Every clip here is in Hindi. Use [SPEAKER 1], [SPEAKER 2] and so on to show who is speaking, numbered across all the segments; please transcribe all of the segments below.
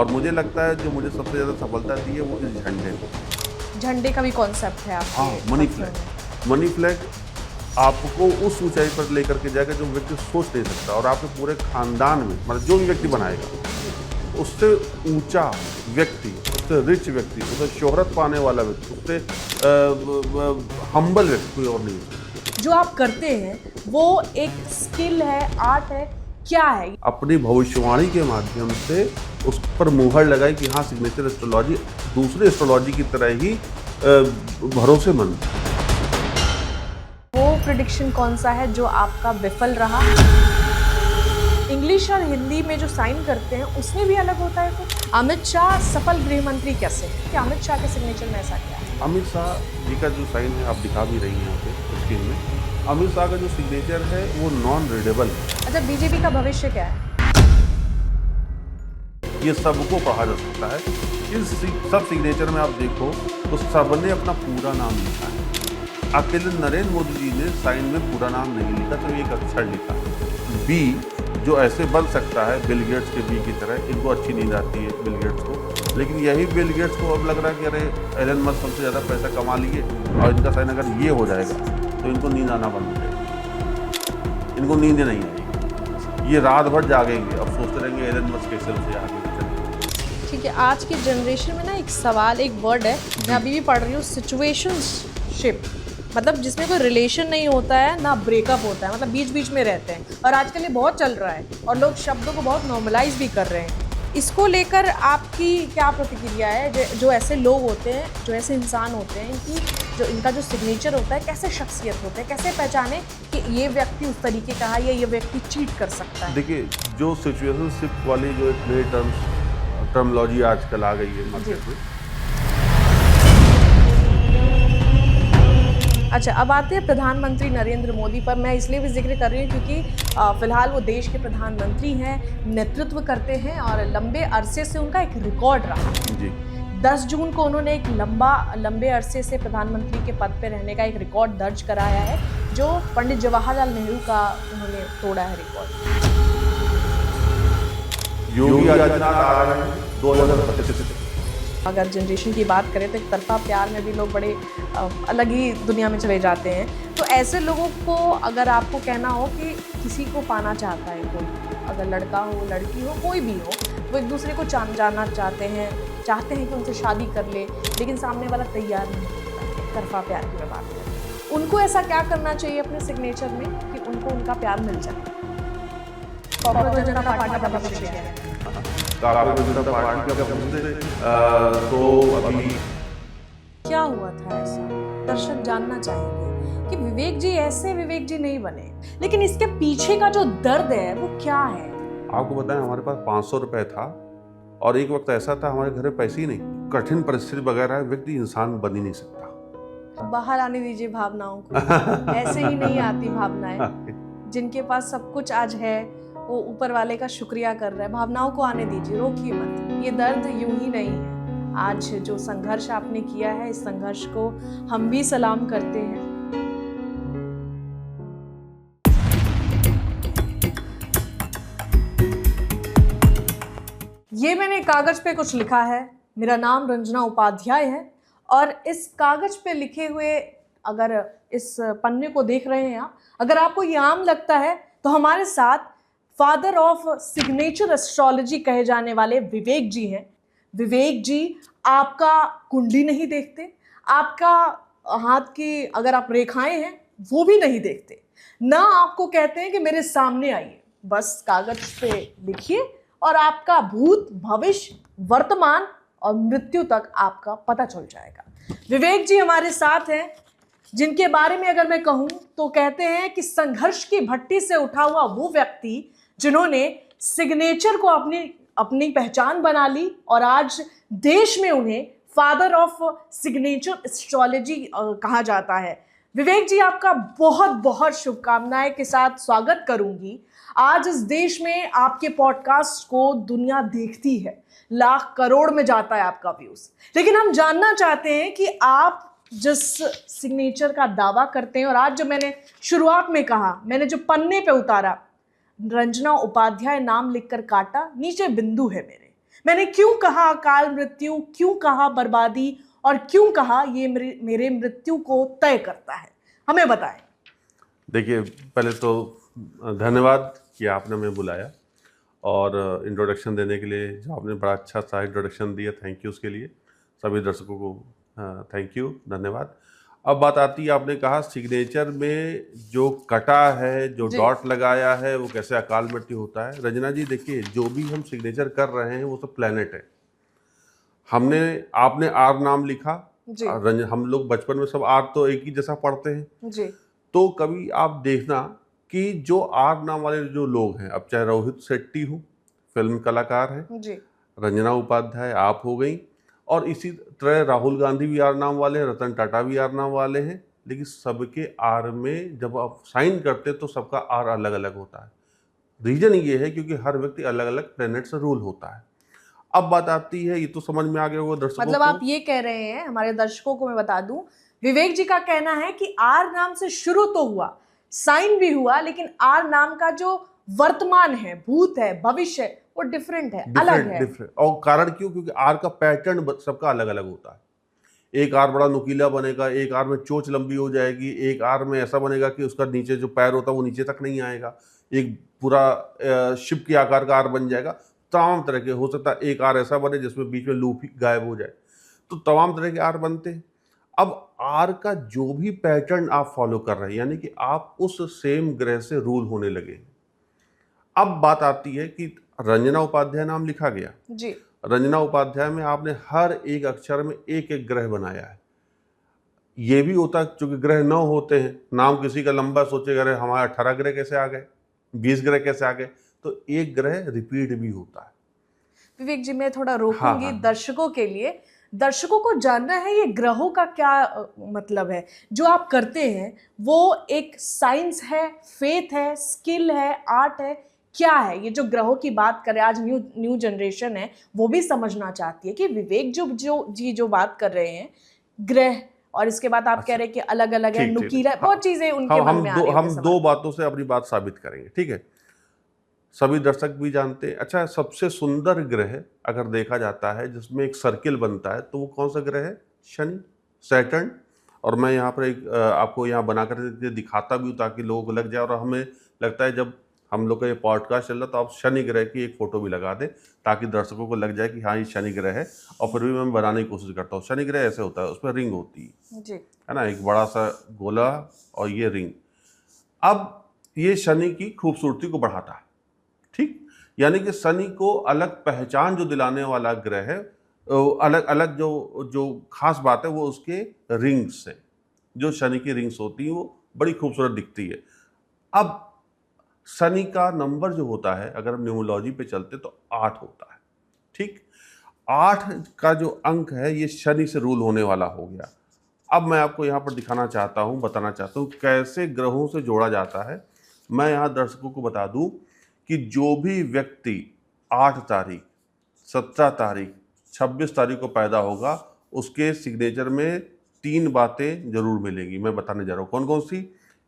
[SPEAKER 1] और मुझे लगता है जो मुझे सबसे ज़्यादा सफलता दी है वो इस झंडे को।
[SPEAKER 2] झंडे का भी कॉन्सेप्ट है आपके?
[SPEAKER 1] हाँ, मनी फ्लैग। मनी फ्लैग आपको उस ऊंचाई पर लेकर के जाएगा जो व्यक्ति सोच नहीं सकता, और आपके पूरे खानदान में मतलब जो भी व्यक्ति बनाएगा उससे ऊंचा व्यक्ति, उससे रिच व्यक्ति, उससे शोहरत पाने वाला व्यक्ति, उससे हम्बल व्यक्ति कोई और नहीं है।
[SPEAKER 2] जो आप करते हैं वो एक स्किल है, आर्ट है, क्या है?
[SPEAKER 1] अपनी भविष्यवाणी के माध्यम से उस पर मुहर लगाई कि हाँ, सिग्नेचर एस्ट्रोलॉजी दूसरे एस्ट्रोलॉजी की तरह ही भरोसेमंद है।
[SPEAKER 2] वो प्रेडिक्शन कौन सा है जो आपका विफल रहा? इंग्लिश और हिंदी में जो साइन करते हैं उसमें भी अलग होता है कुछ? अमित शाह सफल गृह मंत्री कैसे है? कि अमित शाह के सिग्नेचर में ऐसा क्या है?
[SPEAKER 1] अमित शाह जी का जो साइन है आप दिखा भी रही हैं यहाँ पे स्क्रीन में। अमित शाह का जो सिग्नेचर है वो नॉन रीडेबल है।
[SPEAKER 2] अच्छा, बीजेपी का भविष्य क्या है?
[SPEAKER 1] ये सबको कहा जा सकता है। इस सब सिग्नेचर में आप देखो तो सबने अपना पूरा नाम लिखा है। अकेले नरेंद्र मोदी जी ने साइन में पूरा नाम नहीं लिखा, तो एक अक्षर लिखा है बी, जो ऐसे बन सकता है बिल गेट्स के बी की तरह। इनको अच्छी नींद आती है बिल गेट्स को, लेकिन यही बिल गेट्स को अब लग रहा है कि अरे एलन मस्क सबसे ज़्यादा पैसा कमा लिए और इनका साइन अगर ये हो जाएगा तो इनको नींद आना बंद हो जाएगी, इनको नींद नहीं आएगी, ये रात भर जागेंगे, अब सोचते रहेंगे एलन मस्क कैसे उनसे आगे चलेंगे।
[SPEAKER 2] ठीक है, आज की जनरेशन में ना एक सवाल, एक वर्ड है मैं अभी भी पढ़ रही हूँ, सिचुएशनशिप, मतलब जिसमें कोई रिलेशन नहीं होता है ना ब्रेकअप होता है, मतलब बीच बीच में रहते हैं, और आजकल ये बहुत चल रहा है और लोग शब्दों को बहुत नॉर्मलाइज भी कर रहे हैं। इसको लेकर आपकी क्या प्रतिक्रिया है? जो ऐसे लोग होते हैं, जो ऐसे इंसान होते हैं, इनकी जो इनका जो सिग्नेचर होता है, कैसे शख्सियत होते हैं, कैसे पहचाने कि ये व्यक्ति उस तरीके का है या ये व्यक्ति चीट कर सकता है?
[SPEAKER 1] देखिए, जो सिचुएशनशिप वाली जो एक नई टर्मोलॉजी आजकल आ गई है मार्केट में।
[SPEAKER 2] अच्छा, अब आते हैं प्रधानमंत्री नरेंद्र मोदी पर। मैं इसलिए भी जिक्र कर रही हूँ क्योंकि फिलहाल वो देश के प्रधानमंत्री हैं, नेतृत्व करते हैं और लंबे अरसे से उनका एक रिकॉर्ड रहा
[SPEAKER 1] जी।
[SPEAKER 2] 10 जून को उन्होंने एक लंबे अरसे से प्रधानमंत्री के पद पर रहने का एक रिकॉर्ड दर्ज कराया है, जो पंडित जवाहरलाल नेहरू का उन्होंने तोड़ा है रिकॉर्ड।
[SPEAKER 1] योगी आदित्यनाथ आ रहे हैं 2025।
[SPEAKER 2] अगर जनरेशन की बात करें तो एक तरफा प्यार में भी लोग बड़े अलग ही दुनिया में चले जाते हैं। तो ऐसे लोगों को अगर आपको कहना हो कि किसी को पाना चाहता है कोई, अगर लड़का हो, लड़की हो, कोई भी हो, वो एक दूसरे को जानना चाहते हैं कि उनसे शादी कर ले, लेकिन सामने वाला तैयार नहीं होता, एक तरफा प्यार की मैं बात करें, उनको ऐसा क्या करना चाहिए अपने सिग्नेचर में कि उनको उनका प्यार मिल जाए? पॉपुलर जनता पार्टी का भविष्य क्या है?
[SPEAKER 1] तो अभी
[SPEAKER 2] क्या हुआ था ऐसा? दर्शक जानना चाहेंगे कि विवेक जी ऐसे विवेक जी नहीं बने, लेकिन इसके पीछे का जो दर्द है वो क्या है?
[SPEAKER 1] आपको बताएं, हमारे पास 500 रुपए था और एक वक्त ऐसा था हमारे घर में पैसे ही नहीं। कठिन परिस्थिति वगैरह व्यक्ति इंसान बन ही नहीं सकता।
[SPEAKER 2] बाहर आने दीजिए भावनाओं को, ऐसे ही नहीं आती भावनाएं। जिनके पास सब कुछ आज है वो ऊपर वाले का शुक्रिया कर रहा है। भावनाओं को आने दीजिए, रोकिए मत। ये दर्द यूं ही नहीं है। आज जो संघर्ष आपने किया है, इस संघर्ष को हम भी सलाम करते हैं। ये मैंने कागज पे कुछ लिखा है, मेरा नाम रंजना उपाध्याय है, और इस कागज पे लिखे हुए, अगर इस पन्ने को देख रहे हैं आप, अगर आपको ये आम लगता है तो हमारे साथ फादर ऑफ सिग्नेचर एस्ट्रोलॉजी कहे जाने वाले विवेक जी हैं। विवेक जी आपका कुंडली नहीं देखते, आपका हाथ की अगर आप रेखाएं हैं वो भी नहीं देखते, ना आपको कहते हैं कि मेरे सामने आइए, बस कागज पे लिखिए और आपका भूत, भविष्य, वर्तमान और मृत्यु तक आपका पता चल जाएगा। विवेक जी हमारे साथ हैं, जिनके बारे में अगर मैं कहूं तो कहते हैं कि संघर्ष की भट्टी से उठा हुआ वो व्यक्ति जिन्होंने सिग्नेचर को अपनी पहचान बना ली, और आज देश में उन्हें फादर ऑफ सिग्नेचर एस्ट्रोलॉजी कहा जाता है। विवेक जी, आपका बहुत बहुत शुभकामनाएं के साथ स्वागत करूंगी। आज इस देश में आपके पॉडकास्ट को दुनिया देखती है, लाख करोड़ में जाता है आपका व्यूज, लेकिन हम जानना चाहते हैं कि आप जिस सिग्नेचर का दावा करते हैं, और आज जो मैंने शुरुआत में कहा, मैंने जो पन्ने पे उतारा रंजना उपाध्याय नाम लिखकर काटा, नीचे बिंदु है मेरे, मैंने क्यों कहा अकाल मृत्यु, क्यों कहा बर्बादी, और क्यों कहा ये मेरे मृत्यु को तय करता है? हमें बताएं।
[SPEAKER 1] देखिए, पहले तो धन्यवाद कि आपने हमें बुलाया और इंट्रोडक्शन देने के लिए, जो आपने बड़ा अच्छा सा इंट्रोडक्शन दिया, थैंक यू उसके लिए। सभी दर्शकों को थैंक यू, धन्यवाद। अब बात आती है, आपने कहा सिग्नेचर में जो कटा है, जो डॉट लगाया है, वो कैसे अकाल मृत्यु होता है। रंजना जी देखिए, जो भी हम सिग्नेचर कर रहे हैं वो सब प्लेनेट है। आपने आर नाम लिखा, हम लोग बचपन में सब आर तो एक ही जैसा पढ़ते हैं
[SPEAKER 2] जी।
[SPEAKER 1] तो कभी आप देखना कि जो आर नाम वाले जो लोग हैं, अब चाहे रोहित शेट्टी हो, फिल्म कलाकार है जी, रंजना उपाध्याय आप हो गई, और इसी तरह राहुल गांधी भी आर नाम वाले हैं, रतन टाटा भी आर नाम वाले हैं, लेकिन सबके आर में जब आप साइन करते तो सबका आर अलग अलग होता है। रीजन ये है क्योंकि हर व्यक्ति अलग अलग प्लेनेट से रूल होता है। अब बात आती है, ये तो समझ में आ गया होगा दर्शकों
[SPEAKER 2] मतलब आप ये कह रहे हैं, हमारे दर्शकों को मैं बता दूं, विवेक जी का कहना है कि आर नाम से शुरू तो हुआ, साइन भी हुआ, लेकिन आर नाम का जो वर्तमान है, भूत है, भविष्य है, वो डिफरेंट है, अलग है।
[SPEAKER 1] डिफरेंट। और कारण क्यों? क्योंकि आर का पैटर्न सबका अलग अलग होता है। एक आर बड़ा नुकीला बनेगा, एक आर में चोंच लंबी हो जाएगी, एक आर में ऐसा बनेगा कि उसका नीचे जो पैर होता है वो नीचे तक नहीं आएगा, एक पूरा शिप के आकार का आर बन जाएगा। तमाम तरह के हो सकता है, एक आर ऐसा बने जिसमें बीच में लूप गायब हो जाए, तो तमाम तरह के आर बनते हैं। अब आर का जो भी पैटर्न आप फॉलो कर रहे हैं, यानी कि आप उस सेम ग्रह से रूल होने लगे। अब बात आती है कि रंजना उपाध्याय नाम लिखा गया जी, रंजना उपाध्याय में आपने हर एक अक्षर में एक एक ग्रह बनाया है। ये भी होता है क्योंकि ग्रह 9 होते हैं, नाम किसी का लंबा सोचेगा, अरे हमारे 18 ग्रह कैसे आ गए, 20 ग्रह कैसे आ गए, तो एक ग्रह रिपीट भी होता है।
[SPEAKER 2] विवेक जी मैं थोड़ा रोकूंगी। हाँ। दर्शकों के लिए, दर्शकों को जानना है ये ग्रहों का क्या मतलब है। जो आप करते हैं वो एक साइंस है, फेथ है, स्किल है, आर्ट है, क्या है? ये जो ग्रहों की बात करें, आज न्यू जनरेशन है वो भी समझना चाहती है कि विवेक जो बात कर रहे हैं ग्रह, और इसके बाद आप कह रहे हैं कि अलग अलग है, नुकीला, बहुत चीजें उनके मन में आ रही हैं।
[SPEAKER 1] हम दो बातों से अपनी बात साबित करेंगे, ठीक है? सभी दर्शक भी जानते हैं। अच्छा, सबसे सुंदर ग्रह अगर देखा जाता है जिसमें एक सर्किल बनता है, तो वो कौन सा ग्रह है? शनि, सैटर्न। और मैं यहाँ पर एक आपको यहाँ बनाकर दिखाता भी हूँ ताकि लोगों को लग जाए, और हमें लगता है जब हम लोग का ये पॉडकास्ट चल रहा तो आप शनि ग्रह की एक फोटो भी लगा दें ताकि दर्शकों को लग जाए कि हाँ ये शनि ग्रह है। और फिर भी मैं बनाने की कोशिश करता हूँ। शनि ग्रह ऐसे होता है, उसमें रिंग होती है जी, है ना, एक बड़ा सा गोला और ये रिंग। अब ये शनि की खूबसूरती को बढ़ाता है, ठीक, यानी कि शनि को अलग पहचान जो दिलाने वाला ग्रह है, अलग अलग जो खास बात है वो उसके रिंग्स से, जो शनि की रिंग्स होती हैं वो बड़ी खूबसूरत दिखती है। अब शनि का नंबर जो होता है, अगर हम न्यूमरोलॉजी पे चलते तो 8 होता है, ठीक। 8 का जो अंक है ये शनि से रूल होने वाला हो गया। अब मैं आपको यहाँ पर दिखाना चाहता हूँ, बताना चाहता हूँ कैसे ग्रहों से जोड़ा जाता है। मैं यहाँ दर्शकों को बता दूँ कि जो भी व्यक्ति 8 तारीख, 17 तारीख, 26 तारीख को पैदा होगा, उसके सिग्नेचर में 3 बातें जरूर मिलेंगी। मैं बताने जा रहा हूँ कौन कौन सी।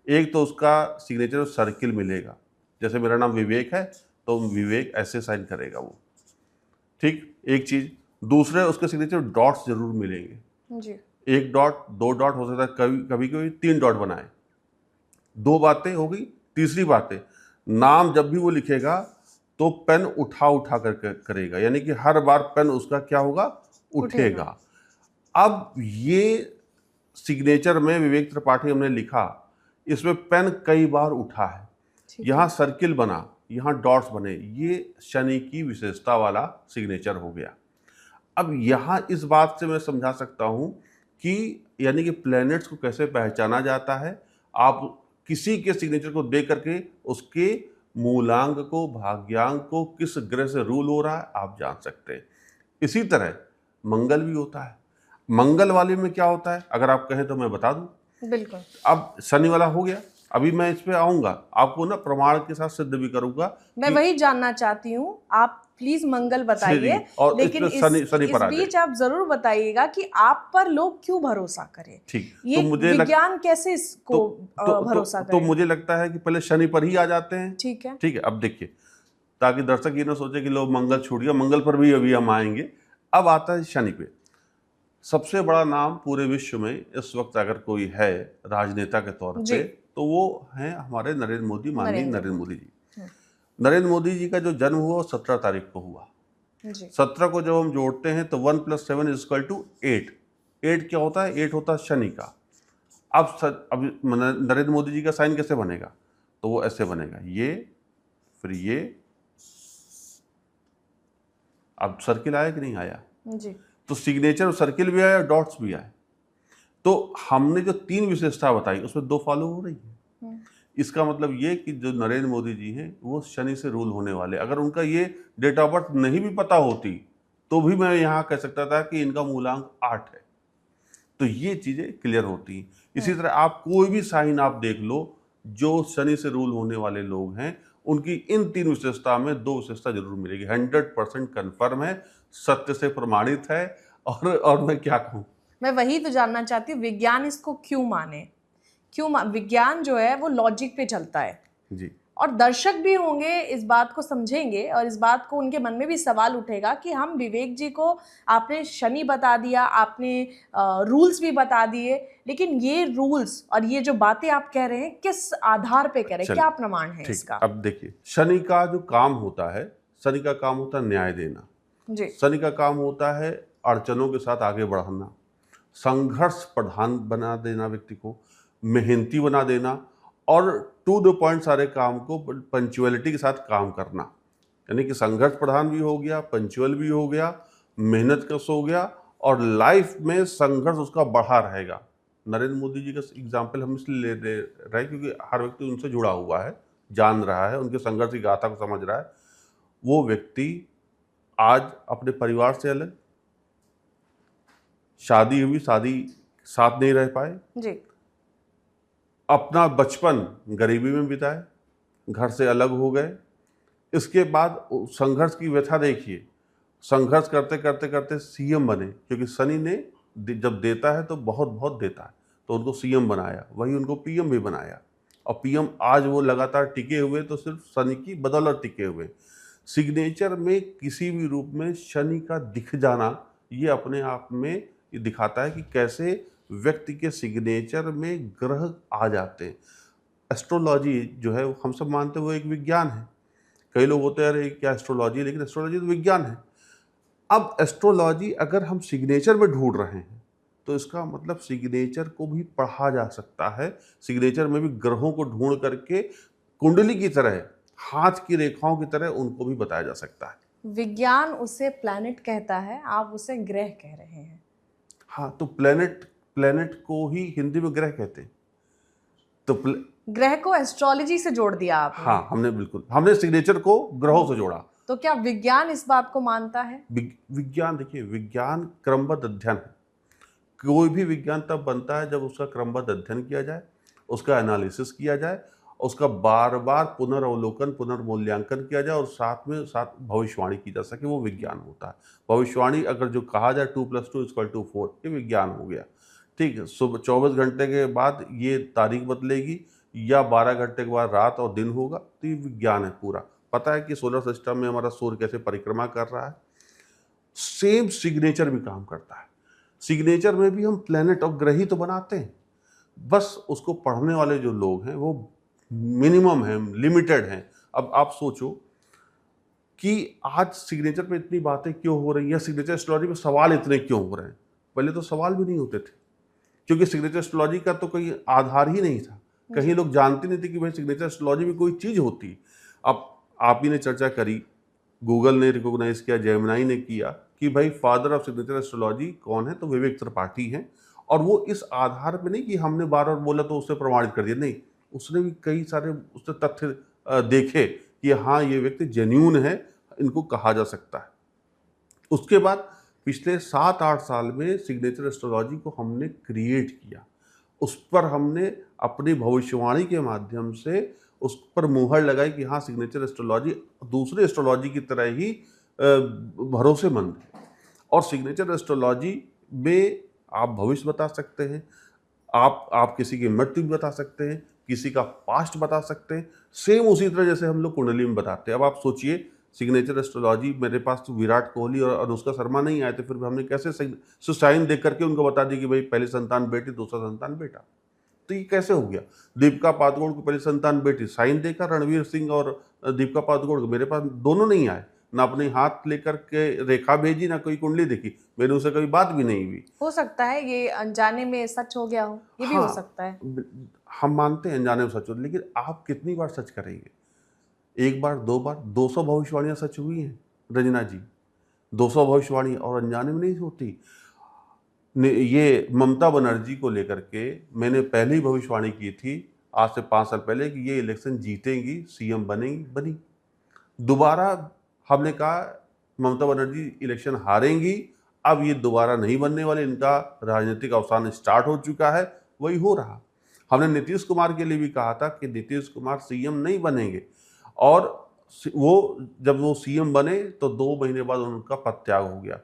[SPEAKER 1] एक तो उसका सिग्नेचर सर्किल मिलेगा, जैसे मेरा नाम विवेक है तो विवेक ऐसे साइन करेगा वो, ठीक, एक चीज। दूसरे उसके सिग्नेचर डॉट्स जरूर मिलेंगे जी, 1 डॉट, 2 डॉट, हो सकता है कभी कभी 3 डॉट बनाए। 2 बातें हो गई। तीसरी बात है, नाम जब भी वो लिखेगा तो पेन उठा कर करेगा, यानी कि हर बार पेन उसका क्या होगा? उठेगा। अब ये सिग्नेचर में विवेक त्रिपाठी हमने लिखा, इसमें पेन कई बार उठा है, यहाँ सर्किल बना, यहाँ डॉट्स बने, ये शनि की विशेषता वाला सिग्नेचर हो गया। अब यहाँ इस बात से मैं समझा सकता हूँ कि यानी कि प्लैनेट्स को कैसे पहचाना जाता है। आप किसी के सिग्नेचर को देख करके उसके मूलांक को, भाग्यांक को, किस ग्रह से रूल हो रहा है आप जान सकते हैं। इसी तरह मंगल भी होता है। मंगल वाले में क्या होता है अगर आप कहें तो मैं बता दूं। बिल्कुल। अब शनि वाला हो गया, अभी मैं इस पे आऊंगा, आपको ना प्रमाण के साथ सिद्ध भी करूंगा।
[SPEAKER 2] मैं वही जानना चाहती हूँ, आप प्लीज मंगल बताइए, लेकिन इस बीच आप जरूर बताइएगा कि आप पर लोग क्यों भरोसा करें। ठीक, ये तो मुझे विज्ञान कैसे इसको भरोसा करें?
[SPEAKER 1] तो मुझे लगता है कि पहले शनि पर ही आ जाते हैं। ठीक है, ठीक है। अब देखिए, ताकि दर्शक ये ना सोचे कि लोग मंगल छूट गया, मंगल पर भी अभी हम आएंगे। अब आता है शनि पे। सबसे बड़ा नाम पूरे विश्व में इस वक्त अगर कोई है राजनेता के तौर
[SPEAKER 2] जी।
[SPEAKER 1] पे, तो वो हैं हमारे नरेंद्र मोदी, माननीय
[SPEAKER 2] नरेंद्र
[SPEAKER 1] नरेंद्र मोदी जी। नरेंद्र मोदी जी का जो जन्म हुआ वो 17 तारीख को हुआ।
[SPEAKER 2] जी
[SPEAKER 1] 17 को जब हम जोड़ते हैं तो 1 + 7 = 8। 8 क्या होता है? 8 होता है शनि का। अब नरेंद्र मोदी जी का साइन कैसे बनेगा? तो वो ऐसे बनेगा, ये फिर ये। अब सर्किल आया कि नहीं आया?
[SPEAKER 2] जी
[SPEAKER 1] तो सिग्नेचर और सर्किल भी आया, डॉट्स भी आए। तो हमने जो 3 विशेषता बताई उसमें 2 फॉलो हो रही है। इसका मतलब ये कि जो नरेंद्र मोदी जी हैं वो शनि से रूल होने वाले। अगर उनका ये डेट ऑफ बर्थ नहीं भी पता होती तो भी मैं यहाँ कह सकता था कि इनका मूलांक 8 है। तो ये चीजें क्लियर होती हैं। इसी तरह आप कोई भी साइन आप देख लो जो शनि से रूल होने वाले लोग हैं, उनकी इन 3 विशेषता में 2 विशेषता जरूर मिलेगी। 100% कन्फर्म है, सत्य से प्रमाणित है। और मैं क्या कहूँ,
[SPEAKER 2] मैं वही तो जानना चाहती हूँ, विज्ञान इसको क्यों माने? विज्ञान जो है वो लॉजिक पे चलता है
[SPEAKER 1] जी
[SPEAKER 2] और दर्शक भी होंगे इस बात को समझेंगे और इस बात को उनके मन में भी सवाल उठेगा कि हम विवेक जी को आपने शनि बता दिया, आपने रूल्स भी बता दिए, लेकिन ये रूल्स और ये जो बातें आप कह रहे हैं किस आधार पे कह रहे हैं, क्या प्रमाण है
[SPEAKER 1] ठीक।
[SPEAKER 2] इसका?
[SPEAKER 1] अब देखिए, शनि का जो काम होता है, शनि का काम होता है न्याय देना।
[SPEAKER 2] जी
[SPEAKER 1] शनि का काम होता है अड़चनों के साथ आगे बढ़ाना, संघर्ष प्रधान बना देना, व्यक्ति को मेहनती बना देना और टू द पॉइंट सारे काम को पंचुअलिटी के साथ काम करना। यानी कि संघर्ष प्रधान भी हो गया, पंचुअल भी हो गया, मेहनत कश हो गया और लाइफ में संघर्ष उसका बढ़ा रहेगा। नरेंद्र मोदी जी का एग्जाम्पल हम इसलिए ले रहे हैं क्योंकि हर व्यक्ति उनसे जुड़ा हुआ है, जान रहा है, उनके संघर्ष की गाथा को समझ रहा है। वो व्यक्ति आज अपने परिवार से अलग, शादी हुई, शादी साथ नहीं रह पाए,
[SPEAKER 2] जी
[SPEAKER 1] अपना बचपन गरीबी में बिताए, घर से अलग हो गए। इसके बाद संघर्ष की व्यथा देखिए, संघर्ष करते करते करते सीएम बने, क्योंकि शनि ने जब देता है तो बहुत बहुत देता है, तो उनको सीएम बनाया, वही उनको पीएम भी बनाया। और पीएम आज वो लगातार टिके हुए तो सिर्फ शनि की बदौलत टिके हुए। सिग्नेचर में किसी भी रूप में शनि का दिख जाना ये अपने आप में ये दिखाता है कि कैसे व्यक्ति के सिग्नेचर में ग्रह आ जाते हैं। एस्ट्रोलॉजी जो है हम सब मानते हैं वो एक विज्ञान है। कई लोग होते हैं अरे क्या एस्ट्रोलॉजी है, लेकिन एस्ट्रोलॉजी तो विज्ञान है। अब एस्ट्रोलॉजी अगर हम सिग्नेचर में ढूंढ रहे हैं तो इसका मतलब सिग्नेचर को भी पढ़ा जा सकता है। सिग्नेचर में भी ग्रहों को ढूंढ करके कुंडली की तरह, हाथ की रेखाओं की तरह उनको भी बताया जा सकता है।
[SPEAKER 2] विज्ञान उसे प्लैनेट कहता है, आप उसे ग्रह कह रहे हैं।
[SPEAKER 1] हाँ, तो प्लेनेट को ही हिंदी में ग्रह कहते हैं। तो
[SPEAKER 2] ग्रह को एस्ट्रोलॉजी से जोड़ दिया आपने।
[SPEAKER 1] हाँ, हमने सिग्नेचर को ग्रहों से जोड़ा।
[SPEAKER 2] तो क्या विज्ञान इस बात को मानता है?
[SPEAKER 1] विज्ञान देखिए, विज्ञान क्रमबद्ध अध्ययन है। कोई भी विज्ञान तब बनता है जब उसका क्रमबद्ध अध्ययन किया जाए, उसका एनालिसिस किया जाए, उसका बार बार पुनर्वलोकन, पुनर्मूल्यांकन किया जाए और साथ भविष्यवाणी की जा सके, वो विज्ञान होता है। भविष्यवाणी अगर जो कहा जाए 2 + 2 = 4, ये विज्ञान हो गया। ठीक है, सुबह 24 घंटे के बाद ये तारीख बदलेगी या 12 घंटे के बाद रात और दिन होगा, तो ये विज्ञान है पूरा। पता है कि सोलर सिस्टम में हमारा सूर्य कैसे परिक्रमा कर रहा है। सेम सिग्नेचर भी काम करता है। सिग्नेचर में भी हम प्लेनेट और ग्रह ही तो बनाते हैं, बस उसको पढ़ने वाले जो लोग हैं वो मिनिमम हैं, लिमिटेड हैं। अब आप सोचो कि आज सिग्नेचर पे इतनी बातें क्यों हो रही हैं, सिग्नेचर एस्ट्रोलॉजी पे सवाल इतने क्यों हो रहे हैं। पहले तो सवाल भी नहीं होते थे, क्योंकि सिग्नेचर एस्ट्रोलॉजी का तो कोई आधार ही नहीं था। कहीं लोग जानते नहीं थे कि भाई सिग्नेचर एस्ट्रोलॉजी में कोई चीज़ होती। अब आप ही ने चर्चा करी, गूगल ने रिकॉग्नाइज किया, जेमिनी ने किया कि भाई फादर ऑफ सिग्नेचर एस्ट्रोलॉजी कौन है, तो विवेक त्रिपाठी हैं। और वो इस आधार पे नहीं कि हमने बार बार बोला तो उससे प्रमाणित कर दिया, नहीं, उसने भी कई सारे उसने तथ्य देखे कि हाँ ये व्यक्ति जेन्यून है, इनको कहा जा सकता है। उसके बाद पिछले 7-8 साल में सिग्नेचर एस्ट्रोलॉजी को हमने क्रिएट किया, उस पर हमने अपनी भविष्यवाणी के माध्यम से उस पर मुहर लगाई कि हाँ सिग्नेचर एस्ट्रोलॉजी दूसरे एस्ट्रोलॉजी की तरह ही भरोसेमंद है। और सिग्नेचर एस्ट्रोलॉजी में आप भविष्य बता सकते हैं, आप किसी की मृत्यु भी बता सकते हैं, किसी का पास्ट बता सकते हैं, सेम उसी तरह जैसे हम लोग कुंडली में बताते हैं। अब आप सोचिए सिग्नेचर एस्ट्रोलॉजी मेरे पास तो विराट कोहली और अनुष्का शर्मा नहीं आए थे, फिर भी हमने कैसे साइन देख करके उनको बता दी कि भाई पहली संतान बेटी, दूसरा संतान बेटा। तो ये कैसे हो गया? दीपिका पादुकोण को पहली संतान बेटी, साइन देखा रणवीर सिंह और दीपिका पादुकोण को, मेरे पास दोनों नहीं आए, ना अपने हाथ लेकर के रेखा भेजी, ना कोई कुंडली देखी, मेरे उनसे कभी बात भी नहीं हुई।
[SPEAKER 2] हो सकता है ये अनजाने में सच हो गया हो, ये भी हो सकता है।
[SPEAKER 1] हम मानते हैं अनजाने में सच हो, लेकिन आप कितनी बार सच करेंगे? एक बार, दो बार, 200 भविष्यवाणियां सच हुई हैं रंजना जी, 200 भविष्यवाणी, और अनजाने में नहीं होती। ये ममता बनर्जी को लेकर के मैंने पहले ही भविष्यवाणी की थी आज से 5 साल पहले कि ये इलेक्शन जीतेंगी, सीएम बनेंगी, बनी। दोबारा हमने कहा ममता बनर्जी इलेक्शन हारेंगी, अब ये दोबारा नहीं बनने वाले, इनका राजनीतिक अवसान स्टार्ट हो चुका है, वही हो रहा। हमने नीतीश कुमार के लिए भी कहा था कि नीतीश कुमार सीएम नहीं बनेंगे, और वो जब वो सीएम बने तो 2 महीने बाद उनका पदत्याग हो गया।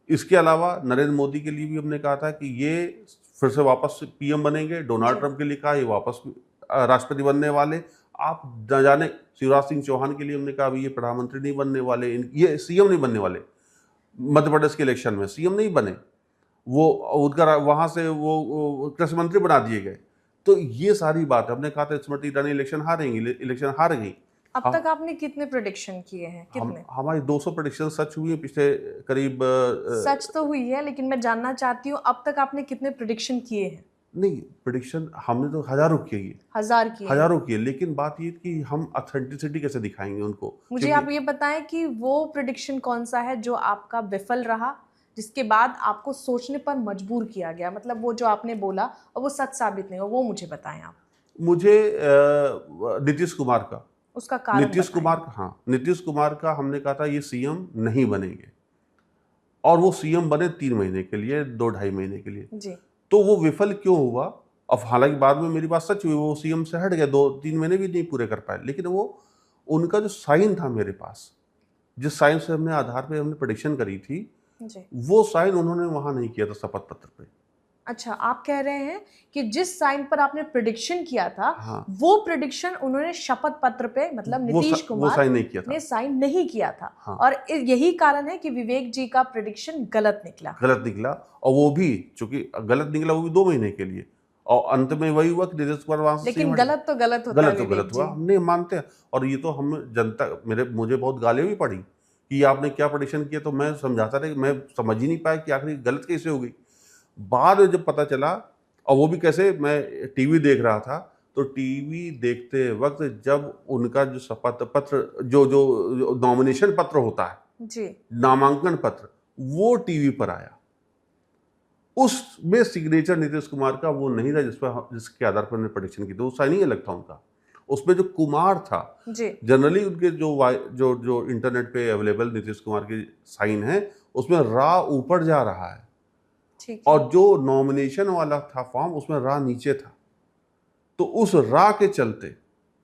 [SPEAKER 1] इसके अलावा नरेंद्र मोदी के लिए भी हमने कहा था कि ये फिर से वापस पीएम बनेंगे, डोनाल्ड ट्रंप के लिए कहा ये वापस राष्ट्रपति बनने वाले। आप न जाने शिवराज सिंह चौहान के लिए हमने कहा अभी ये प्रधानमंत्री नहीं बनने वाले, ये सीएम नहीं बनने वाले, मध्य प्रदेश के इलेक्शन में सीएम नहीं बने, वो उनका वहाँ से वो कृषि मंत्री बना दिए गए। तो ये सारी बात हमने कहा था स्मृति ईरानी इलेक्शन हारेंगी, इलेक्शन हार गई।
[SPEAKER 2] अब तक आपने कितने प्रेडिक्शन किए हैं, कितने?
[SPEAKER 1] हमारी 200 प्रेडिक्शन सच हुई है पिछले करीब।
[SPEAKER 2] सच तो हुई है, लेकिन मैं जानना चाहती हूँ अब तक आपने कितने प्रेडिक्शन किए हैं?
[SPEAKER 1] नहीं, प्रेडिक्शन हमने तो हजारों किए,
[SPEAKER 2] 1000 किए,
[SPEAKER 1] हजारों किए, लेकिन बात ये कि हम ऑथेंटिसिटी कैसे दिखाएंगे उनको।
[SPEAKER 2] मुझे आप ये बताएं कि वो प्रेडिक्शन कौन सा है जो आपका विफल रहा, जिसके बाद आपको सोचने पर मजबूर किया गया, मतलब वो जो आपने बोला और वो सच साबित नहीं हो, वो मुझे बताएं आप।
[SPEAKER 1] मुझे नीतीश कुमार का,
[SPEAKER 2] उसका कारण
[SPEAKER 1] नीतीश कुमार का, हाँ, नीतीश कुमार का हमने कहा था ये सीएम नहीं बनेंगे, और वो सीएम बने 3 महीने के लिए, 2-2.5 महीने के लिए
[SPEAKER 2] जी।
[SPEAKER 1] तो वो विफल क्यों हुआ? अब हालांकि बाद में मेरी बात सच हुई, वो सीएम से हट गए, 2-3 महीने भी नहीं पूरे कर पाए, लेकिन वो उनका जो साइन था मेरे पास, जिस साइन से हमने आधार पे हमने प्रेडिक्शन करी थी
[SPEAKER 2] जी,
[SPEAKER 1] वो साइन उन्होंने वहां नहीं किया था शपथ पत्र पे।
[SPEAKER 2] अच्छा, आप कह रहे हैं कि जिस साइन पर आपने प्रेडिक्शन किया था,
[SPEAKER 1] हाँ,
[SPEAKER 2] वो प्रेडिक्शन उन्होंने शपथ पत्र पे, मतलब नीतीश
[SPEAKER 1] वो
[SPEAKER 2] कुमार
[SPEAKER 1] साइन नहीं किया था,
[SPEAKER 2] ने साइन नहीं किया था।
[SPEAKER 1] हाँ,
[SPEAKER 2] और यही कारण है कि विवेक जी का प्रेडिक्शन गलत निकला।
[SPEAKER 1] गलत निकला, और वो भी चूंकि गलत निकला, वो भी 2 महीने के लिए, और अंत में वही हुआ कि नीतीश कुमार वहां से
[SPEAKER 2] लेकिन गलत तो गलत होता है,
[SPEAKER 1] गलत तो गलत हुआ, हम नहीं मानते हैं। और ये तो हम जनता, मुझे बहुत गालियां भी पड़ी कि आपने क्या प्रेडिक्शन किया, तो मैं समझाता था कि मैं समझ ही नहीं पाया कि आखिर गलत कैसे हो गई। बाद में जब पता चला, और वो भी कैसे, मैं टीवी देख रहा था, तो टीवी देखते वक्त जब उनका जो शपथ पत्र, जो नॉमिनेशन पत्र होता है
[SPEAKER 2] जी,
[SPEAKER 1] नामांकन पत्र, वो टीवी पर आया, उसमें सिग्नेचर नीतीश कुमार का वो नहीं था जिसके आधार पर मैंने प्रेडिक्शन की थी, वो साइन ही अलग था उनका। उसमें जो कुमार था, जनरली उनके जो इंटरनेट पे अवेलेबल नीतीश कुमार की साइन है, उसमें रा ऊपर जा रहा है, और जो नॉमिनेशन वाला था फॉर्म, उसमें रा नीचे था। तो उस रा के चलते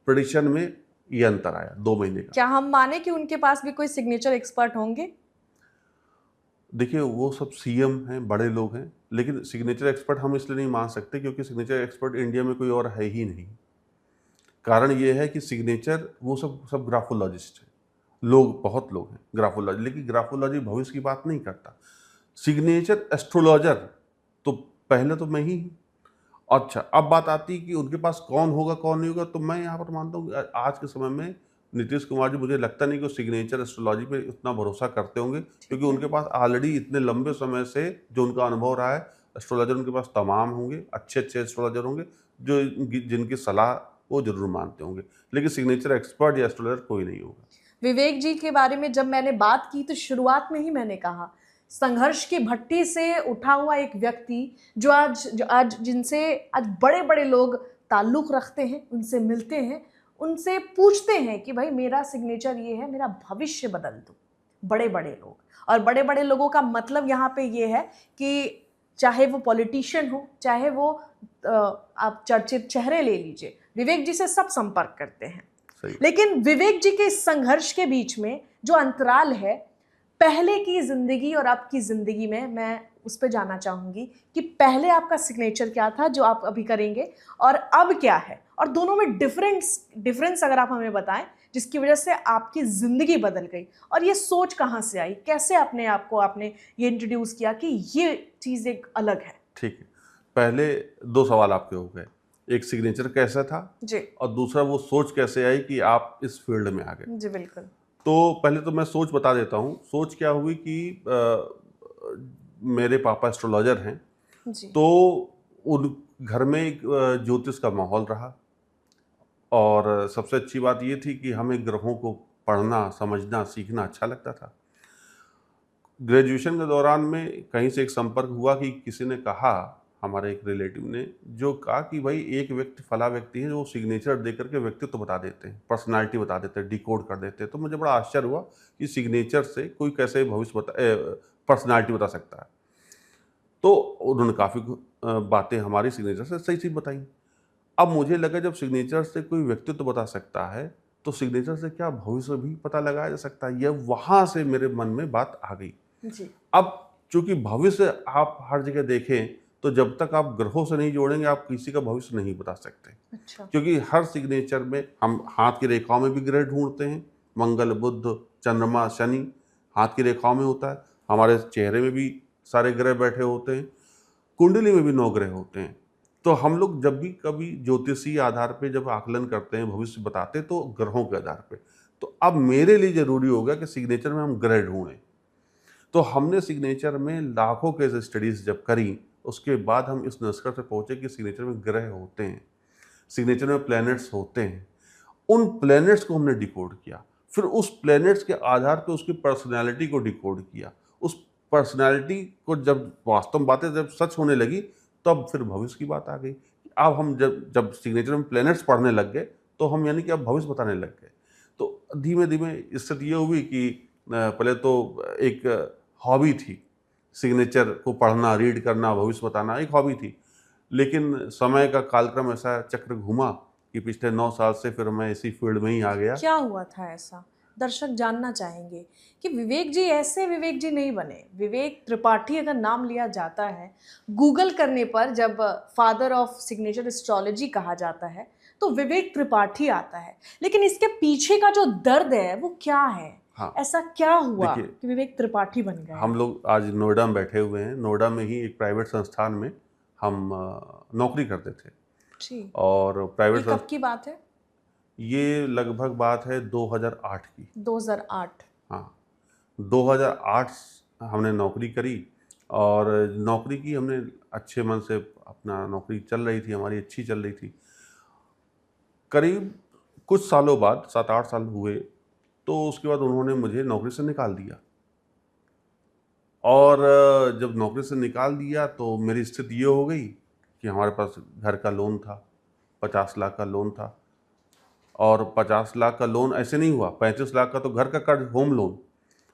[SPEAKER 1] प्रेडिक्शन में ये अंतर आया 2 महीने का।
[SPEAKER 2] क्या हम माने कि उनके पास भी कोई सिग्नेचर एक्सपर्ट होंगे?
[SPEAKER 1] देखिए, वो सब सीएम हैं, बड़े लोग हैं, लेकिन सिग्नेचर एक्सपर्ट हम इसलिए नहीं मान सकते क्योंकि सिग्नेचर एक्सपर्ट इंडिया में कोई और है ही नहीं। कारण ये है कि सिग्नेचर, वो सब ग्राफोलॉजिस्ट हैं, बहुत लोग हैं ग्राफोलॉजी, लेकिन ग्राफोलॉजी भविष्य की बात नहीं करता। सिग्नेचर एस्ट्रोलॉजर तो पहले तो मैं ही हूँ। अच्छा, अब बात आती है कि उनके पास कौन होगा कौन नहीं होगा, तो मैं यहाँ पर मानता हूँ कि आज के समय में नीतीश कुमार जी, मुझे लगता नहीं कि वो सिग्नेचर एस्ट्रोलॉजी पे उतना भरोसा करते होंगे, क्योंकि उनके पास ऑलरेडी इतने लंबे समय से जो उनका अनुभव रहा है, एस्ट्रोलॉजर उनके पास तमाम होंगे, अच्छे एस्ट्रोलॉजर होंगे जो जिनकी सलाह वो जरूर मानते होंगे, लेकिन सिग्नेचर एक्सपर्ट या एस्ट्रोलॉजर कोई नहीं होगा।
[SPEAKER 2] विवेक जी के बारे में जब मैंने बात की तो शुरुआत में ही मैंने कहा, संघर्ष की भट्टी से उठा हुआ एक व्यक्ति जो आज जिनसे आज बड़े बड़े लोग ताल्लुक़ रखते हैं, उनसे मिलते हैं, उनसे पूछते हैं कि भाई मेरा सिग्नेचर ये है, मेरा भविष्य बदल दो। बड़े बड़े लोग, और बड़े बड़े लोगों का मतलब यहाँ पे ये है कि चाहे वो पॉलिटिशियन हो, चाहे वो आप चर्चित चेहरे ले लीजिए, विवेक जी से सब संपर्क करते हैं। लेकिन विवेक जी के इस संघर्ष के बीच में जो अंतराल है, पहले की जिंदगी और अब की जिंदगी में, मैं उस पर जाना चाहूंगी कि पहले आपका सिग्नेचर क्या था जो आप अभी करेंगे, और अब क्या है, और दोनों में डिफरेंस अगर आप हमें बताएं, जिसकी वजह से आपकी ज़िंदगी बदल गई, और ये सोच कहाँ से आई? कैसे अपने आप को आपने ये इंट्रोड्यूस किया कि ये चीज़ एक अलग है?
[SPEAKER 1] ठीक है, पहले 2 सवाल आपके हो गए, एक सिग्नेचर कैसा था
[SPEAKER 2] जी,
[SPEAKER 1] और दूसरा वो सोच कैसे आई कि आप इस फील्ड में आ गए।
[SPEAKER 2] जी बिल्कुल।
[SPEAKER 1] तो पहले तो मैं सोच बता देता हूँ, सोच क्या हुई कि मेरे पापा एस्ट्रोलॉजर हैं,
[SPEAKER 2] जी,
[SPEAKER 1] तो उन घर में एक ज्योतिष का माहौल रहा और सबसे अच्छी बात ये थी कि हमें ग्रहों को पढ़ना, समझना, सीखना अच्छा लगता था। ग्रेजुएशन के दौरान में कहीं से एक संपर्क हुआ कि किसी ने कहा, हमारे एक रिलेटिव ने जो कहा कि भाई एक व्यक्ति फला व्यक्ति है जो सिग्नेचर दे करके व्यक्तित्व बता देते हैं, पर्सनालिटी बता देते हैं, डिकोड कर देते हैं। तो मुझे बड़ा आश्चर्य हुआ कि सिग्नेचर से कोई कैसे भविष्य पर्सनालिटी बता सकता है। तो उन्होंने काफ़ी बातें हमारी सिग्नेचर से सही सही बताई। अब मुझे लगा जब सिग्नेचर से कोई व्यक्तित्व बता सकता है तो सिग्नेचर से क्या भविष्य भी पता लगाया जा सकता है। यह वहाँ से मेरे मन में बात आ गई।
[SPEAKER 2] जी,
[SPEAKER 1] अब चूंकि भविष्य आप हर जगह देखें तो जब तक आप ग्रहों से नहीं जोड़ेंगे आप किसी का भविष्य नहीं बता सकते,
[SPEAKER 2] अच्छा,
[SPEAKER 1] क्योंकि हर सिग्नेचर में हम हाथ की रेखाओं में भी ग्रह ढूंढते हैं। मंगल, बुध, चंद्रमा, शनि हाथ की रेखाओं में होता है। हमारे चेहरे में भी सारे ग्रह बैठे होते हैं। कुंडली में भी 9 ग्रह होते हैं। तो हम लोग जब भी कभी ज्योतिषीय आधार पे जब आकलन करते हैं, भविष्य बताते हैं, तो ग्रहों के आधार पे। तो अब मेरे लिए जरूरी हो गया कि सिग्नेचर में हम ग्रह ढूंढें। तो हमने सिग्नेचर में लाखों केस स्टडीज जब करी, उसके बाद हम इस निष्कर्ष पे पहुंचे कि सिग्नेचर में ग्रह होते हैं, सिग्नेचर में प्लैनेट्स होते हैं। उन प्लैनेट्स को हमने डिकोड किया, फिर उस प्लैनेट्स के आधार पे उसकी पर्सनैलिटी को डिकोड किया। उस पर्सनैलिटी को जब वास्तव में बातें जब सच होने लगी तब फिर भविष्य की बात आ गई। अब हम जब जब सिग्नेचर में प्लैनेट्स पढ़ने लग गए तो हम यानी कि अब भविष्य बताने लग गए। तो धीमे धीमे स्थिति ये हुई कि पहले तो एक हॉबी थी, सिग्नेचर को पढ़ना, रीड करना, भविष्य बताना एक हॉबी थी। लेकिन समय का कालक्रम ऐसा चक्र घूमा कि पिछले 9 साल से फिर मैं इसी फील्ड में ही आ गया।
[SPEAKER 2] क्या हुआ था ऐसा? दर्शक जानना चाहेंगे कि विवेक जी ऐसे विवेक जी नहीं बने। विवेक त्रिपाठी अगर नाम लिया जाता है, गूगल करने पर जब फादर ऑफ सिग्नेचर एस्ट्रोलॉजी कहा जाता है, तो विवेक त्रिपाठी आता है। लेकिन इसके पीछे का जो दर्द है वो क्या है?
[SPEAKER 1] हाँ,
[SPEAKER 2] ऐसा क्या हुआ
[SPEAKER 1] देखिए,
[SPEAKER 2] कि विवेक त्रिपाठी बन गए
[SPEAKER 1] हम
[SPEAKER 2] आप?
[SPEAKER 1] लोग आज नोएडा में बैठे हुए हैं। नोएडा में ही एक प्राइवेट संस्थान में हम नौकरी करते थे।
[SPEAKER 2] जी,
[SPEAKER 1] और
[SPEAKER 2] ये कब की बात है?
[SPEAKER 1] ये लगभग बात है 2008 की।
[SPEAKER 2] 2008।
[SPEAKER 1] हाँ, 2008 हमने नौकरी करी और नौकरी की हमने अच्छे मन से, अपना नौकरी चल रही थी, हमारी अच्छी चल रही थी। करीब कुछ सालों बाद, 7-8 साल हुए, तो उसके बाद उन्होंने मुझे नौकरी से निकाल दिया। और जब नौकरी से निकाल दिया तो मेरी स्थिति ये हो गई कि हमारे पास घर का लोन था, 50 लाख का लोन था। और 50 लाख का लोन ऐसे नहीं हुआ, 35 लाख का तो घर का कर्ज, होम लोन,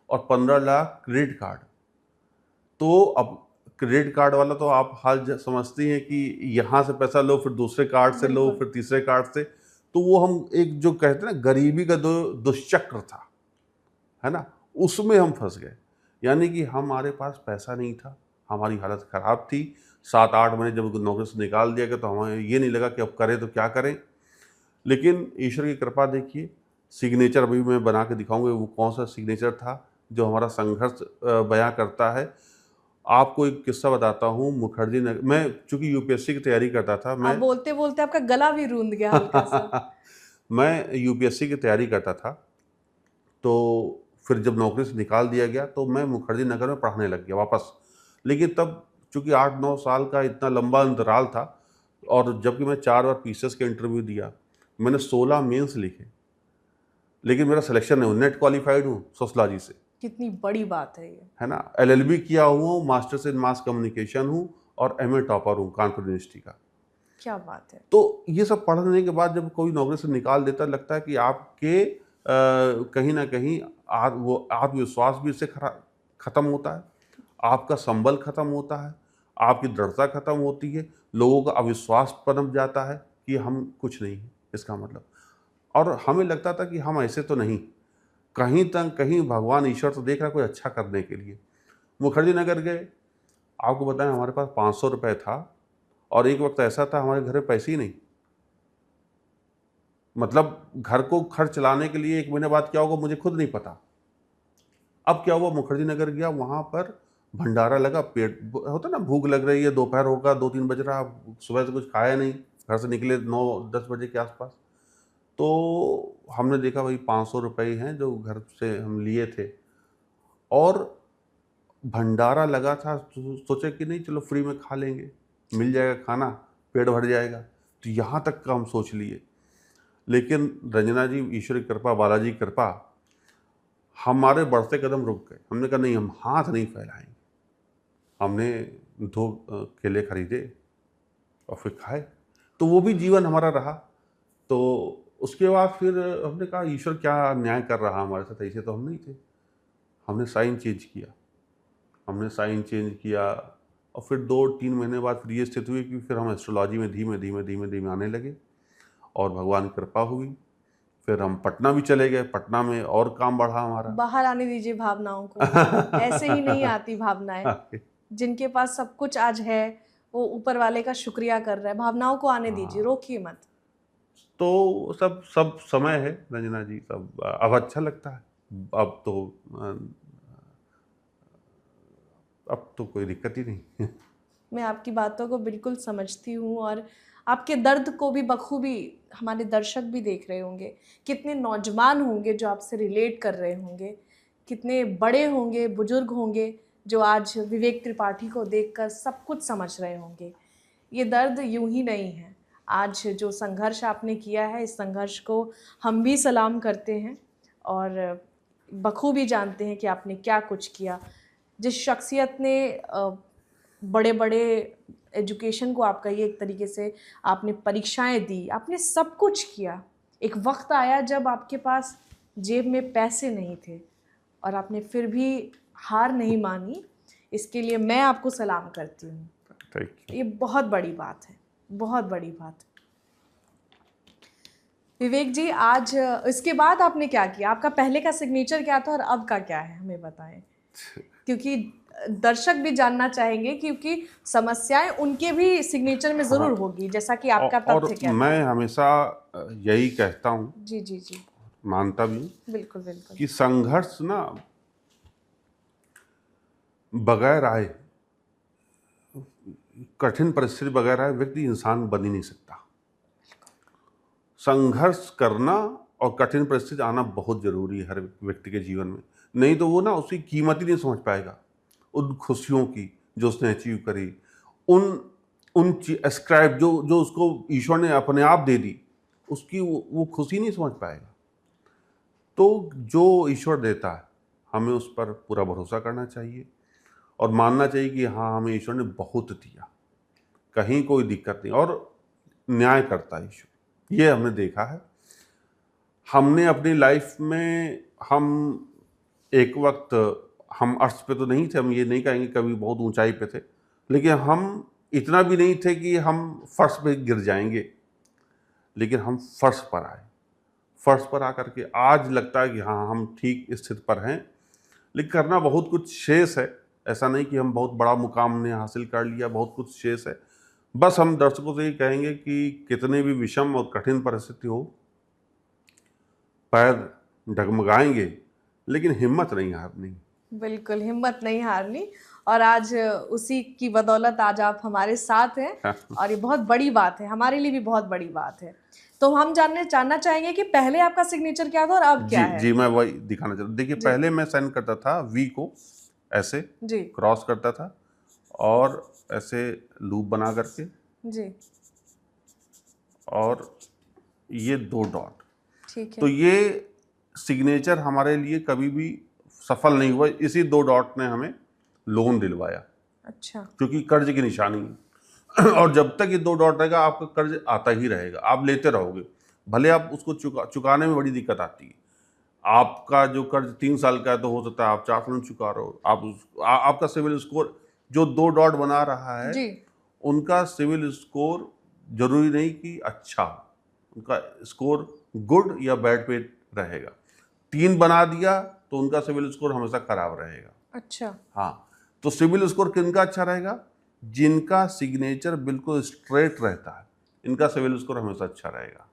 [SPEAKER 1] और 15 लाख क्रेडिट कार्ड। तो अब क्रेडिट कार्ड वाला तो आप समझती हैं कि यहाँ से पैसा लो, फिर दूसरे कार्ड से लो,
[SPEAKER 2] बिल्कुल।
[SPEAKER 1] फिर तीसरे कार्ड से। तो वो हम एक जो कहते हैं ना, गरीबी का दुष्चक्र था, है ना, उसमें हम फंस गए। यानी कि हमारे पास पैसा नहीं था, हमारी हालत खराब थी। 7-8 महीने जब नौकरी से निकाल दिया गया तो हमें ये नहीं लगा कि अब करें तो क्या करें। लेकिन ईश्वर की कृपा देखिए, सिग्नेचर अभी मैं बना के दिखाऊंगा वो कौन सा सिग्नेचर था जो हमारा संघर्ष बयां करता है। आपको एक किस्सा बताता हूँ। मुखर्जी नगर, मैं चूंकि यूपीएससी की तैयारी करता था,
[SPEAKER 2] आप बोलते बोलते आपका गला भी रूंध गया हल्का सा।
[SPEAKER 1] मैं यूपीएससी की तैयारी करता था। तो फिर जब नौकरी से निकाल दिया गया तो मैं मुखर्जी नगर में पढ़ने लग गया वापस। लेकिन तब चूंकि 8-9 साल का इतना लंबा अंतराल था, और जबकि मैं 4 बार पीसीएस के इंटरव्यू दिया, मैंने 16 मेंस लिखे, लेकिन मेरा सिलेक्शन नहीं हुआ। नेट क्वालिफाइड हूँ सोशलॉजी से,
[SPEAKER 2] कितनी बड़ी बात है ये।
[SPEAKER 1] है ना। एलएलबी किया हुआ हूँ, मास्टर्स इन मास कम्युनिकेशन हूँ, और एमए टॉपर हूँ कानपुर यूनिवर्सिटी का।
[SPEAKER 2] क्या बात है।
[SPEAKER 1] तो ये सब पढ़ने के बाद जब कोई नौकरी से निकाल देता, लगता है कि आपके कहीं ना कहीं वो आत्मविश्वास भी इससे खत्म होता है, आपका संबल खत्म होता है, आपकी दृढ़ता खत्म होती है, लोगों का अविश्वास पनप जाता है कि हम कुछ नहीं हैं इसका मतलब। और हमें लगता था कि हम ऐसे तो नहीं, कहीं तक कहीं भगवान ईश्वर तो देख रहा है कोई अच्छा करने के लिए। मुखर्जी नगर गए, आपको बताएं हमारे पास 500 रुपये था, और एक वक्त ऐसा था हमारे घर में पैसे ही नहीं। मतलब घर को खर्च चलाने के लिए 1 महीने बाद क्या होगा मुझे खुद नहीं पता। अब क्या हुआ, मुखर्जी नगर गया, वहाँ पर भंडारा लगा, पेट होता ना, भूख लग रही है, दोपहर होगा, 2-3 बज रहा, सुबह से कुछ खाया नहीं, घर से निकले 9-10 बजे के आसपास। तो हमने देखा भाई 500 रुपये हैं जो घर से हम लिए थे, और भंडारा लगा था, तो सोचे कि नहीं चलो फ्री में खा लेंगे, मिल जाएगा खाना, पेट भर जाएगा। तो यहाँ तक का हम सोच लिए। लेकिन रंजना जी, ईश्वर की कृपा, बालाजी की कृपा, हमारे बढ़ते कदम रुक गए। हमने कहा नहीं, हम हाथ नहीं फैलाएंगे। हमने 2 केले खरीदे और फिर खाए, तो वो भी जीवन हमारा रहा। तो उसके बाद फिर हमने कहा ईश्वर क्या न्याय कर रहा हमारे साथ, ऐसे तो हम नहीं थे। हमने साइन चेंज किया, और फिर 2-3 महीने बाद फिर ये स्थिति हुई कि फिर हम एस्ट्रोलॉजी में धीमे धीमे आने लगे, और भगवान की कृपा हुई। फिर हम पटना भी चले गए, पटना में और काम बढ़ा हमारा।
[SPEAKER 2] बाहर आने दीजिए भावनाओं को, ऐसे ही नहीं आती भावनाएं। जिनके पास सब कुछ आज है वो ऊपर वाले का शुक्रिया कर रहे हैं। भावनाओं को आने दीजिए, रोकिए मत।
[SPEAKER 1] तो सब समय है रंजना जी, सब अब अच्छा लगता है। अब तो कोई दिक्कत ही नहीं।
[SPEAKER 2] मैं आपकी बातों को बिल्कुल समझती हूँ, और आपके दर्द को भी बखूबी हमारे दर्शक भी देख रहे होंगे। कितने नौजवान होंगे जो आपसे रिलेट कर रहे होंगे, कितने बड़े होंगे, बुजुर्ग होंगे जो आज विवेक त्रिपाठी को देखकर सब कुछ समझ रहे होंगे। ये दर्द यूं ही नहीं है। आज जो संघर्ष आपने किया है, इस संघर्ष को हम भी सलाम करते हैं, और बखूबी जानते हैं कि आपने क्या कुछ किया। जिस शख्सियत ने बड़े बड़े एजुकेशन को, आप कहिए एक तरीके से, आपने परीक्षाएं दी, आपने सब कुछ किया। एक वक्त आया जब आपके पास जेब में पैसे नहीं थे, और आपने फिर भी हार नहीं मानी। इसके लिए मैं आपको सलाम करती हूँ। ये बहुत बड़ी बात है, बहुत बड़ी बात। विवेक जी, आज इसके बाद आपने क्या किया? आपका पहले का सिग्नेचर क्या था और अब का क्या है, हमें बताएं, क्योंकि दर्शक भी जानना चाहेंगे, क्योंकि समस्याएं उनके भी सिग्नेचर में जरूर होगी, जैसा कि आपका तथ्य क्या था।
[SPEAKER 1] मैं हमेशा यही कहता हूँ,
[SPEAKER 2] जी जी जी,
[SPEAKER 1] मानता भी हूँ,
[SPEAKER 2] बिल्कुल बिल्कुल,
[SPEAKER 1] कि संघर्ष ना बगैर आए, कठिन परिस्थिति बगैर आए व्यक्ति इंसान बन ही नहीं सकता। संघर्ष करना और कठिन परिस्थिति आना बहुत जरूरी है हर व्यक्ति के जीवन में। नहीं तो वो ना उसकी कीमत ही नहीं समझ पाएगा, उन खुशियों की जो उसने अचीव करी, उन एस्क्राइब जो उसको ईश्वर ने अपने आप दे दी, उसकी वो खुशी नहीं समझ पाएगा। तो जो ईश्वर देता है हमें उस पर पूरा भरोसा करना चाहिए, और मानना चाहिए कि हाँ, हमें ईश्वर ने बहुत दिया, कहीं कोई दिक्कत नहीं, और न्याय करता है ईश्वर। ये हमने देखा है। हमने अपनी लाइफ में, हम एक वक्त, हम अर्श पे तो नहीं थे, हम ये नहीं कहेंगे कभी बहुत ऊंचाई पे थे, लेकिन हम इतना भी नहीं थे कि हम फर्श पे गिर जाएंगे, लेकिन हम फर्श पर आए। फर्श पर आकर के आज लगता है कि हाँ, हम ठीक स्थिति पर हैं, लेकिन करना बहुत कुछ शेष है। ऐसा नहीं कि हम बहुत बड़ा मुकाम ने हासिल कर लिया, बहुत कुछ शेष है। बस हम दर्शकों से ये कहेंगे कि कितने भी विषम और कठिन परिस्थिति हो, पैर डगमगाएंगे लेकिन हिम्मत नहीं हारनी।
[SPEAKER 2] बिल्कुल हिम्मत नहीं हारनी, और आज उसी की बदौलत आज आप हमारे साथ हैं, और ये बहुत बड़ी बात है, हमारे लिए भी बहुत बड़ी बात है। तो हम जानना चाहेंगे कि पहले आपका सिग्नेचर क्या था और अब क्या है?
[SPEAKER 1] जी, मैं वही दिखाना चाहता हूँ। देखिए, पहले मैं साइन करता था वी को ऐसे
[SPEAKER 2] जी,
[SPEAKER 1] क्रॉस करता था, और ऐसे लूप बना करके
[SPEAKER 2] जी,
[SPEAKER 1] और ये 2 डॉट।
[SPEAKER 2] ठीक है।
[SPEAKER 1] तो ये सिग्नेचर हमारे लिए कभी भी सफल नहीं हुआ। इसी 2 डॉट ने हमें लोन दिलवाया,
[SPEAKER 2] अच्छा,
[SPEAKER 1] क्योंकि कर्ज की निशानी है। और जब तक ये 2 डॉट रहेगा आपका कर्ज आता ही रहेगा, आप लेते रहोगे, भले आप उसको चुकाने में बड़ी दिक्कत आती है। आपका जो कर्ज 3 साल का है तो हो सकता है आप 4 साल में चुका रहे हो। आपका सिविल स्कोर जो 2 डॉट बना रहा है
[SPEAKER 2] जी,
[SPEAKER 1] उनका सिविल स्कोर जरूरी नहीं कि अच्छा, उनका स्कोर गुड या बैड पे रहेगा। 3 बना दिया तो उनका सिविल स्कोर हमेशा खराब रहेगा।
[SPEAKER 2] अच्छा,
[SPEAKER 1] हाँ, तो सिविल स्कोर किनका अच्छा रहेगा? जिनका सिग्नेचर बिल्कुल स्ट्रेट रहता है, इनका सिविल स्कोर हमेशा अच्छा रहेगा।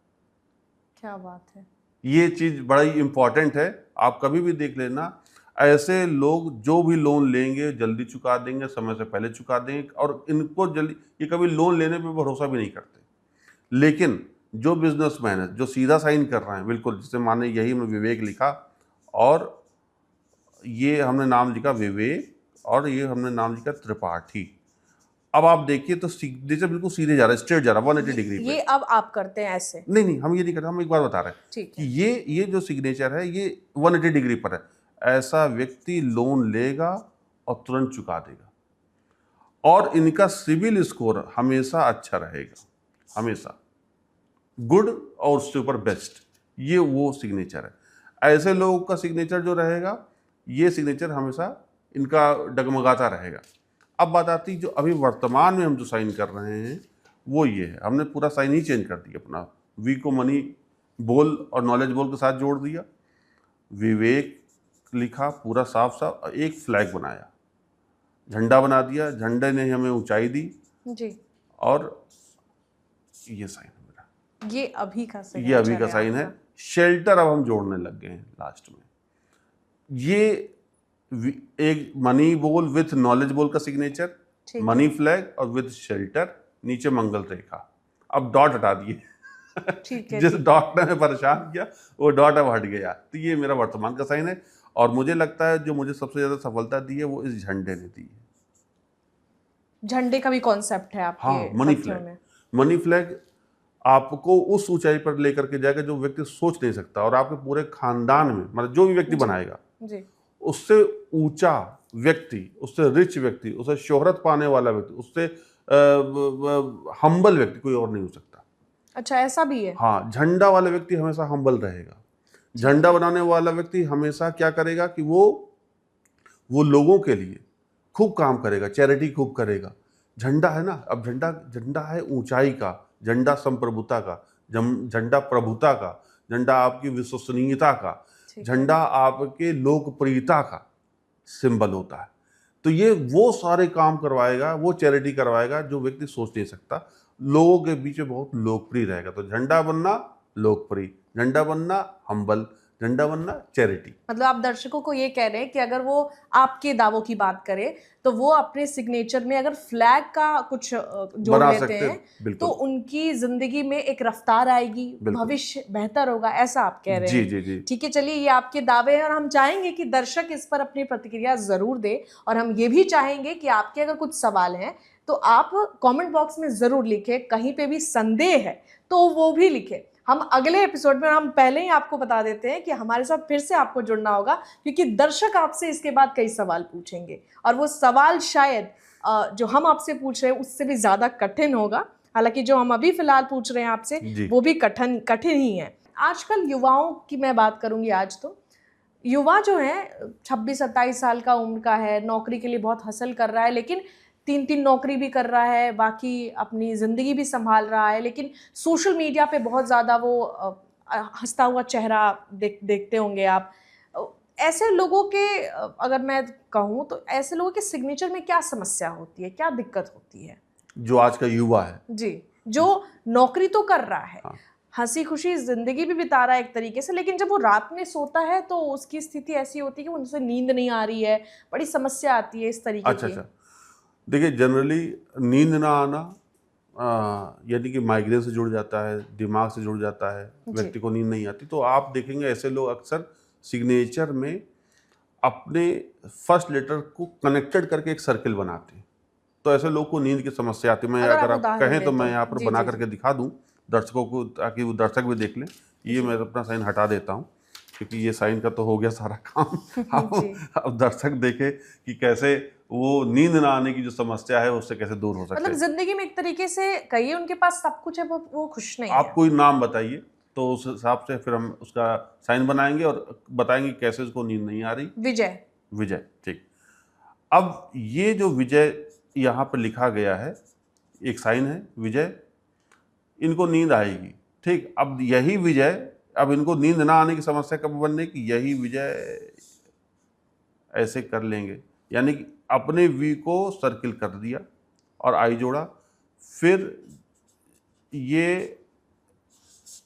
[SPEAKER 2] क्या बात है।
[SPEAKER 1] ये चीज बड़ा ही इंपॉर्टेंट है। आप कभी भी देख लेना, ऐसे लोग जो भी लोन लेंगे जल्दी चुका देंगे, समय से पहले चुका देंगे, और इनको जल्दी, ये कभी लोन लेने पे भरोसा भी नहीं करते। लेकिन जो बिजनेसमैन है, जो सीधा साइन कर रहे हैं बिल्कुल, जिसे माने यही हमने विवेक लिखा, और ये हमने नाम लिखा विवेक, और ये हमने नाम लिखा त्रिपाठी। अब आप देखिए तो सिग्नेचर बिल्कुल सीधे जा रहा है, स्ट्रेट जा रहा है 180 डिग्री पे।
[SPEAKER 2] ये अब आप करते हैं ऐसे?
[SPEAKER 1] नहीं, हम ये नहीं करते, हम एक बार बता रहे हैं
[SPEAKER 2] ठीक
[SPEAKER 1] कि
[SPEAKER 2] है।
[SPEAKER 1] ये जो सिग्नेचर है ये 180 डिग्री पर है। ऐसा व्यक्ति लोन लेगा और तुरंत चुका देगा, और इनका सिविल स्कोर हमेशा अच्छा रहेगा, हमेशा गुड और उससे ऊपर बेस्ट। ये वो सिग्नेचर है। ऐसे लोगों का सिग्नेचर जो रहेगा, ये सिग्नेचर हमेशा इनका डगमगाता रहेगा। अब बात आती जो अभी वर्तमान में हम जो साइन कर रहे हैं वो ये है। हमने पूरा साइन ही चेंज कर दिया, अपना वी को मनी बोल और नॉलेज बोल के साथ जोड़ दिया, विवेक लिखा पूरा साफ साफ, एक फ्लैग बनाया, झंडा बना दिया, झंडे ने हमें ऊंचाई दी,
[SPEAKER 2] जी।
[SPEAKER 1] और ये साइन है मेरा,
[SPEAKER 2] ये अभी का
[SPEAKER 1] ये अभी का साइन है। शेल्टर अब हम जोड़ने लग गए हैं लास्ट में। ये एक मनी बोल विथ नॉलेज बोल का सिग्नेचर, मनी फ्लैग और विथ शेल्टर, नीचे मंगल रेखा। अब डॉट हटा दिए
[SPEAKER 2] ठीक है।
[SPEAKER 1] जिस डॉट ने हमें परेशान किया वो डॉट अब हट गया। तो ये मेरा वर्तमान का साइन है, और मुझे लगता है जो मुझे सबसे ज्यादा सफलता दी है वो इस झंडे ने दी है।
[SPEAKER 2] झंडे का भी कॉन्सेप्ट है आपके?
[SPEAKER 1] हाँ, मनी
[SPEAKER 2] हथियों
[SPEAKER 1] फ्लैग।
[SPEAKER 2] में?
[SPEAKER 1] मनी फ्लैग आपको उस ऊंचाई पर लेकर के जाएगा जो व्यक्ति सोच नहीं सकता, और आपके पूरे खानदान में, मतलब जो भी व्यक्ति बनाएगा
[SPEAKER 2] जी।
[SPEAKER 1] उससे ऊंचा व्यक्ति, उससे रिच व्यक्ति, उससे शोहरत पाने वाला व्यक्ति, उससे हम्बल व्यक्ति कोई और नहीं हो सकता।
[SPEAKER 2] अच्छा, ऐसा भी है?
[SPEAKER 1] हाँ, झंडा वाला व्यक्ति हमेशा हम्बल रहेगा। झंडा बनाने वाला व्यक्ति हमेशा क्या करेगा कि वो लोगों के लिए खूब काम करेगा, चैरिटी खूब करेगा। झंडा है ना, अब झंडा है ऊंचाई का, झंडा संप्रभुता का, झंडा प्रभुता का, झंडा आपकी विश्वसनीयता का, झंडा आपके लोकप्रियता का सिंबल होता है। तो ये वो सारे काम करवाएगा, वो चैरिटी करवाएगा जो व्यक्ति सोच नहीं सकता, लोगों के बीच में बहुत लोकप्रिय रहेगा। तो झंडा बनना लोकप्रिय, झंडा बनना हम्बल, झंडा बनना चैरिटी।
[SPEAKER 2] मतलब आप दर्शकों को ये कह रहे हैं कि अगर वो आपके दावों की बात करें तो वो अपने सिग्नेचर में अगर फ्लैग का कुछ जोड़ लेते हैं तो उनकी जिंदगी में एक रफ्तार आएगी, भविष्य बेहतर होगा, ऐसा आप कह रहे हैं?
[SPEAKER 1] जी।
[SPEAKER 2] ठीक है, चलिए, ये आपके दावे हैं और हम चाहेंगे कि दर्शक इस पर अपनी प्रतिक्रिया जरूर दे, और हम ये भी चाहेंगे कि आपके अगर कुछ सवाल हैं तो आप कमेंट बॉक्स में जरूर लिखें। कहीं पे भी संदेह है तो वो भी लिखें। हम अगले एपिसोड में, हम पहले ही आपको बता देते हैं कि हमारे साथ फिर से आपको जुड़ना होगा, क्योंकि दर्शक आपसे इसके बाद कई सवाल पूछेंगे, और वो सवाल शायद जो हम आपसे पूछ रहे हैं उससे भी ज़्यादा कठिन होगा। हालांकि जो हम अभी फिलहाल पूछ रहे हैं आपसे वो भी कठिन ही है। आजकल युवाओं की मैं बात करूंगी, आज तो युवा जो है 26-27 साल का उम्र का है, नौकरी के लिए बहुत हसल कर रहा है, लेकिन 3 नौकरी भी कर रहा है, बाकी अपनी ज़िंदगी भी संभाल रहा है, लेकिन सोशल मीडिया पे बहुत ज़्यादा वो हंसता हुआ चेहरा देखते होंगे आप। ऐसे लोगों के अगर मैं कहूँ तो ऐसे लोगों के सिग्नेचर में क्या समस्या होती है, क्या दिक्कत होती है?
[SPEAKER 1] जो आज का युवा है
[SPEAKER 2] जी, जो नौकरी तो कर रहा है, हंसी खुशी जिंदगी भी बिता रहा है एक तरीके से, लेकिन जब वो रात में सोता है तो उसकी स्थिति ऐसी होती है कि उनसे नींद नहीं आ रही है, बड़ी समस्या आती है इस तरीके की।
[SPEAKER 1] अच्छा, देखिए, जनरली नींद ना आना यानी कि माइग्रेन से जुड़ जाता है, दिमाग से जुड़ जाता है, व्यक्ति को नींद नहीं आती। तो आप देखेंगे ऐसे लोग अक्सर सिग्नेचर में अपने फर्स्ट लेटर को कनेक्टेड करके एक सर्किल बनाते हैं। तो ऐसे लोग को नींद की समस्या आती है। मैं अगर आप कहें तो मैं यहाँ पर बना करके दिखा दूँ दर्शकों को, ताकि वो दर्शक भी देख लें। ये मैं अपना साइन हटा देता हूँ, क्योंकि ये साइन का तो हो गया सारा काम। अब दर्शक देखे कि कैसे वो नींद ना आने की जो समस्या है उससे कैसे दूर हो सकते हैं।
[SPEAKER 2] मतलब जिंदगी में एक तरीके से कहिए उनके पास सब कुछ है, वो खुश नहीं है।
[SPEAKER 1] आप कोई नाम बताइए तो उस हिसाब से फिर हम उसका साइन बनाएंगे और बताएंगे कैसे उसको नींद नहीं आ रही। विजय, ठीक। अब ये जो विजय यहाँ पर लिखा गया है, एक साइन है विजय, इनको नींद आएगी, ठीक। अब यही विजय, अब इनको नींद ना आने की समस्या कब बनने की, यही विजय ऐसे कर लेंगे, यानी कि अपने वी को सर्किल कर दिया और आई जोड़ा, फिर ये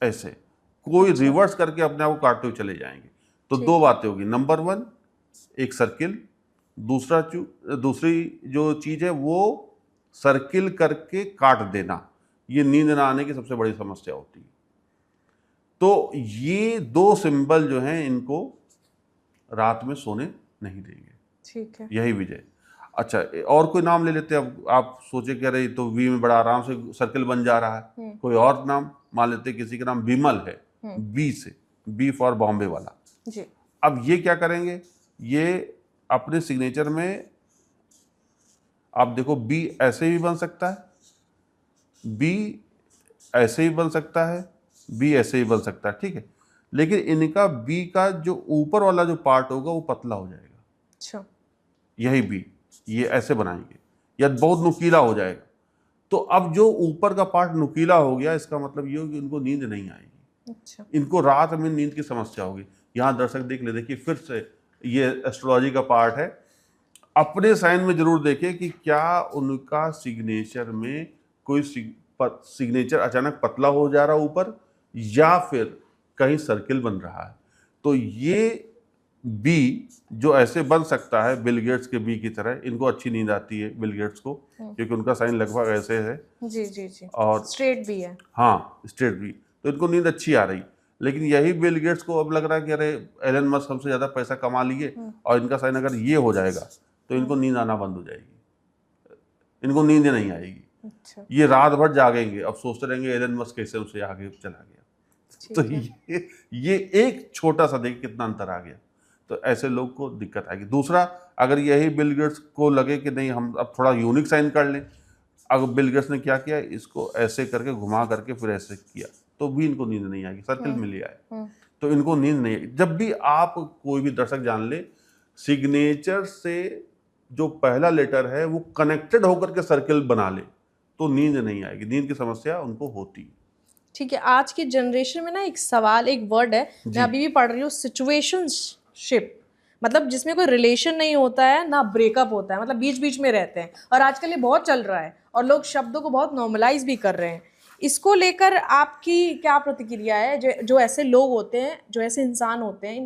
[SPEAKER 1] ऐसे, कोई रिवर्स करके अपने आप को काटते हुए चले जाएंगे। तो
[SPEAKER 2] ठीक।
[SPEAKER 1] दो बातें होगी, नंबर 1 एक सर्किल, दूसरी जो चीज है वो सर्किल करके काट देना। ये नींद ना आने की सबसे बड़ी समस्या होती है। तो ये दो सिंबल जो हैं इनको रात में सोने नहीं देंगे।
[SPEAKER 2] ठीक है।
[SPEAKER 1] यही विजय। अच्छा, और कोई नाम ले लेते हैं। अब आप सोचे कह रहे तो वी में बड़ा आराम से सर्किल बन जा रहा है। कोई और नाम मान लेते हैं, किसी का नाम विमल है, बी से, बी फॉर बॉम्बे वाला।
[SPEAKER 2] जी।
[SPEAKER 1] अब ये क्या करेंगे, ये अपने सिग्नेचर में आप देखो, बी ऐसे भी बन सकता है, बी ऐसे ही बन सकता है, बी ऐसे ही बन सकता है, ठीक है। लेकिन इनका बी का जो ऊपर वाला जो पार्ट होगा वो पतला हो जाएगा।
[SPEAKER 2] अच्छा।
[SPEAKER 1] यही बी, ये ऐसे बनाएंगे या बहुत नुकीला हो जाएगा। तो अब जो ऊपर का पार्ट नुकीला हो गया, इसका मतलब ये हो कि इनको नींद नहीं आएगी।
[SPEAKER 2] अच्छा।
[SPEAKER 1] इनको रात में नींद की समस्या होगी। यहाँ दर्शक देख ले, देखिए फिर से ये एस्ट्रोलॉजी का पार्ट है। अपने साइन में जरूर देखें कि क्या उनका सिग्नेचर में कोई सिग्नेचर अचानक पतला हो जा रहा है ऊपर, या फिर कहीं सर्किल बन रहा है। तो ये बी जो ऐसे बन सकता है, बिल गेट्स के बी की तरह, इनको अच्छी नींद आती है बिल गेट्स को, क्योंकि उनका साइन लगभग ऐसे है।
[SPEAKER 2] जी जी जी।
[SPEAKER 1] और
[SPEAKER 2] स्ट्रेट भी है।
[SPEAKER 1] हाँ, स्ट्रेट बी, तो इनको नींद अच्छी आ रही। लेकिन यही बिल गेट्स को अब लग रहा है कि अरे एलन मस्क हमसे ज़्यादा पैसा कमा लिए, और इनका साइन अगर ये हो जाएगा तो इनको नींद आना बंद हो जाएगी, इनको नींद नहीं आएगी।
[SPEAKER 2] अच्छा।
[SPEAKER 1] ये रात भर जागेंगे, अब सोचते रहेंगे एलन मस्क कैसे उनसे आगे चला गया। तो ये एक छोटा सा, देखिए कितना अंतर आ गया। तो ऐसे लोग को दिक्कत आएगी। दूसरा, अगर यही बिल गेट्स को लगे कि नहीं हम अब थोड़ा यूनिक साइन कर लें, अगर बिल गेट्स ने क्या किया, इसको ऐसे करके घुमा करके फिर ऐसे किया, तो भी इनको नींद नहीं आएगी, सर्किल मिल जाए तो इनको नींद नहीं आएगी। जब भी आप, कोई भी दर्शक जान ले, सिग्नेचर से जो पहला लेटर है वो कनेक्टेड होकर के सर्किल बना ले तो नींद नहीं आएगी, नींद की समस्या उनको होती।
[SPEAKER 2] ठीक है। आज की जनरेशन में ना एक सवाल, एक वर्ड है, मैं अभी भी पढ़ रही हूँ, सिचुएशनशिप, मतलब जिसमें कोई रिलेशन नहीं होता है ना ब्रेकअप होता है, मतलब बीच बीच में रहते हैं। और आजकल ये बहुत चल रहा है और लोग शब्दों को बहुत नॉर्मलाइज भी कर रहे हैं। इसको लेकर आपकी क्या प्रतिक्रिया है? जो ऐसे लोग होते हैं, जो ऐसे इंसान होते हैं,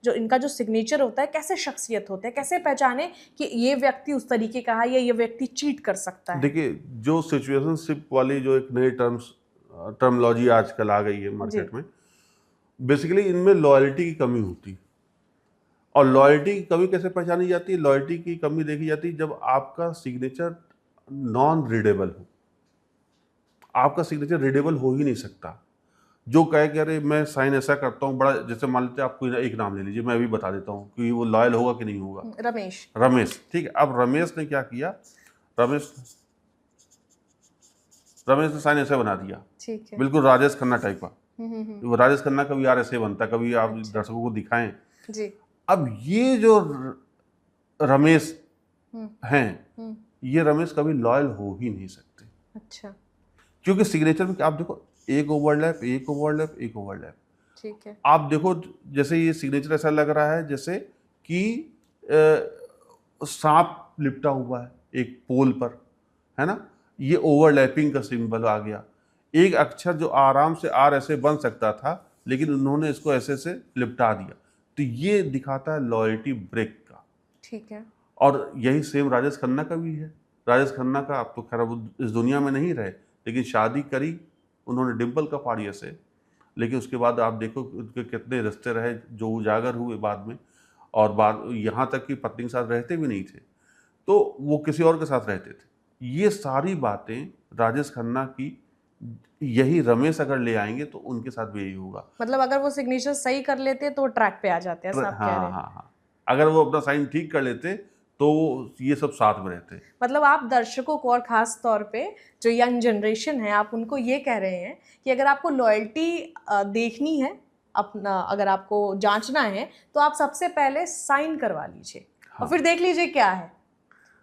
[SPEAKER 2] इनका जो सिग्नेचर होता है, कैसे शख्सियत होते हैं, कैसे पहचाने कि ये व्यक्ति उस तरीके का है या ये व्यक्ति चीट कर सकता है?
[SPEAKER 1] देखिए, जो सिचुएशनशिप वाली जो एक नई टर्मोलॉजी आजकल आ गई है मार्केट में, बेसिकली इनमें लॉयल्टी की कमी होती है। और लॉयल्टी की कमी कैसे पहचानी जाती है? लॉयल्टी की कमी देखी जाती है जब आपका सिग्नेचर नॉन रीडेबल हो। आपका सिग्नेचर रीडेबल हो ही नहीं सकता। जो कहे कि अरे मैं साइन ऐसा करता हूँ बड़ा, जैसे मान लेते हैं आप कोई एक नाम ले लीजिए, मैं अभी बता देता हूँ कि वो लॉयल होगा कि नहीं होगा। रमेश, ठीक है। अब रमेश ने क्या किया, रमेश ने साइन ऐसे बना दिया, ठीक है, बिल्कुल राजेश खन्ना टाइप का। वो राजेश खन्ना कभी यार ऐसे बनता, कभी आप दर्शकों को दिखाएं जी। अब ये जो रमेश हैं, ये रमेश कभी लॉयल हो ही नहीं सकते। अच्छा। क्योंकि सिग्नेचर में आप देखो, एक ओवरलैप, एक ओवरलैप, एक ओवरलैप, ठीक है। आप देखो, जैसे ये सिग्नेचर ऐसा लग रहा है जैसे कि सांप लिपटा हुआ है एक पोल पर, है ना। ये ओवरलैपिंग का सिंबल आ गया। एक अक्षर जो आराम से आर ऐसे बन सकता था, लेकिन उन्होंने इसको ऐसे से लिपटा दिया, तो ये दिखाता है लॉयल्टी ब्रेक का, ठीक है। और यही सेम राजेश खन्ना का भी है। राजेश खन्ना का, आप तो खैर वो इस दुनिया में नहीं रहे, लेकिन शादी करी उन्होंने डिम्पल कपाड़िया से, लेकिन उसके बाद आप देखो उनके कितने रिश्ते रहे जो उजागर हुए बाद में, और बाद यहाँ तक कि पत्नी के साथ रहते भी नहीं थे, तो वो किसी और के साथ रहते थे। ये सारी बातें राजेश खन्ना की, यही रमेश अगर ले आएंगे तो उनके साथ भी यही होगा। मतलब अगर वो सिग्नेचर सही कर लेते तो ट्रैक पे आ जाते हैं, हाँ, हाँ। अगर वो अपना साइन ठीक कर लेते तो ये सब साथ में रहते। मतलब आप दर्शकों को, और खास तौर पे जो यंग जनरेशन है, आप उनको ये कह रहे हैं कि अगर आपको लॉयल्टी देखनी है, अपना अगर आपको जांचना है, तो आप सबसे पहले साइन करवा लीजिए, हाँ, और फिर देख लीजिए क्या है।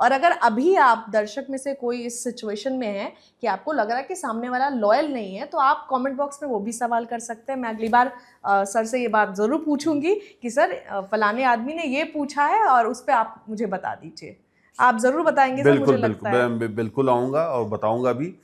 [SPEAKER 1] और अगर अभी आप दर्शक में से कोई इस सिचुएशन में है कि आपको लग रहा है कि सामने वाला लॉयल नहीं है, तो आप कमेंट बॉक्स में वो भी सवाल कर सकते हैं। मैं अगली बार सर से ये बात ज़रूर पूछूंगी कि सर फलाने आदमी ने ये पूछा है और उस पर आप मुझे बता दीजिए। आप ज़रूर बताएंगे सर, मुझे लगता है। मैं बिल्कुल आऊँगा और बताऊँगा भी।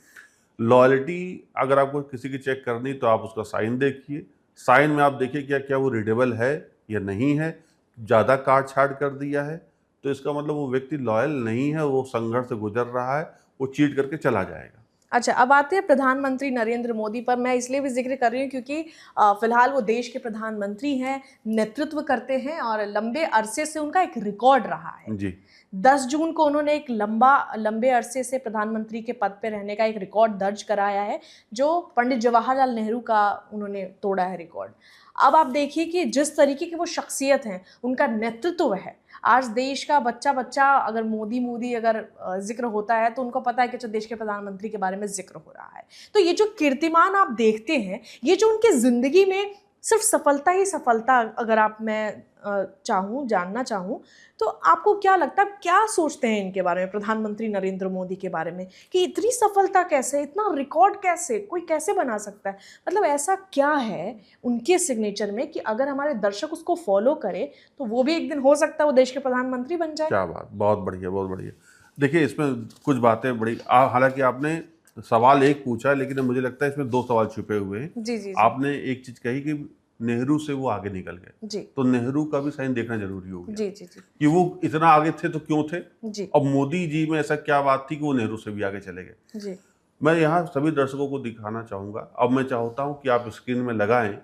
[SPEAKER 1] लॉयल्टी अगर आपको किसी की चेक करनी तो आप उसका साइन देखिए, साइन में आप देखिए क्या क्या वो रीडेबल है या नहीं है, ज़्यादा काट छाट कर दिया है तो इसका मतलब वो व्यक्ति लॉयल नहीं है, वो संघर्ष से गुजर रहा है, वो चीट करके चला जाएगा।
[SPEAKER 2] अच्छा, अब आते हैं प्रधानमंत्री नरेंद्र मोदी पर। मैं इसलिए भी जिक्र कर रही हूँ क्योंकि फिलहाल वो देश के प्रधानमंत्री हैं, नेतृत्व करते हैं और लंबे अरसे से उनका एक रिकॉर्ड रहा है।
[SPEAKER 1] जी
[SPEAKER 2] 10 जून को उन्होंने एक लंबे अरसे से प्रधानमंत्री के पद पे रहने का एक रिकॉर्ड दर्ज कराया है, जो पंडित जवाहरलाल नेहरू का उन्होंने तोड़ा है रिकॉर्ड। अब आप देखिए कि जिस तरीके की वो शख्सियत हैं, उनका नेतृत्व है, आज देश का बच्चा बच्चा अगर मोदी मोदी अगर जिक्र होता है तो उनको पता है कि जो देश के प्रधानमंत्री के बारे में जिक्र हो रहा है। तो ये जो कीर्तिमान आप देखते हैं, ये जो उनके जिंदगी में सिर्फ सफलता ही सफलता, अगर आप मैं जानना चाहूँ तो आपको क्या लगता है, क्या सोचते हैं इनके बारे में, प्रधानमंत्री नरेंद्र मोदी के बारे में, कि इतनी सफलता कैसे, इतना रिकॉर्ड कैसे कोई कैसे बना सकता है? मतलब ऐसा क्या है उनके सिग्नेचर में कि अगर हमारे दर्शक उसको फॉलो करें तो वो भी एक दिन हो सकता है वो देश के प्रधानमंत्री बन जाए।
[SPEAKER 1] क्या बात, बहुत बढ़िया बहुत बढ़िया। देखिए इसमें कुछ बातें बड़ी हालांकि आपने सवाल एक पूछा लेकिन मुझे लगता है इसमें दो सवाल छुपे हुए हैं।
[SPEAKER 2] जी जी जी
[SPEAKER 1] आपने एक चीज कही कि नेहरू से वो आगे निकल गए,
[SPEAKER 2] जी
[SPEAKER 1] तो नेहरू का भी साइन देखना जरूरी हो गया
[SPEAKER 2] जी जी जी
[SPEAKER 1] कि वो इतना आगे थे तो क्यों थे,
[SPEAKER 2] जी
[SPEAKER 1] और मोदी जी में ऐसा क्या बात थी कि वो नेहरू से भी आगे चले गए।
[SPEAKER 2] जी
[SPEAKER 1] मैं यहाँ सभी दर्शकों को दिखाना चाहूँगा, अब मैं चाहता हूँ कि आप स्क्रीन में लगाएं,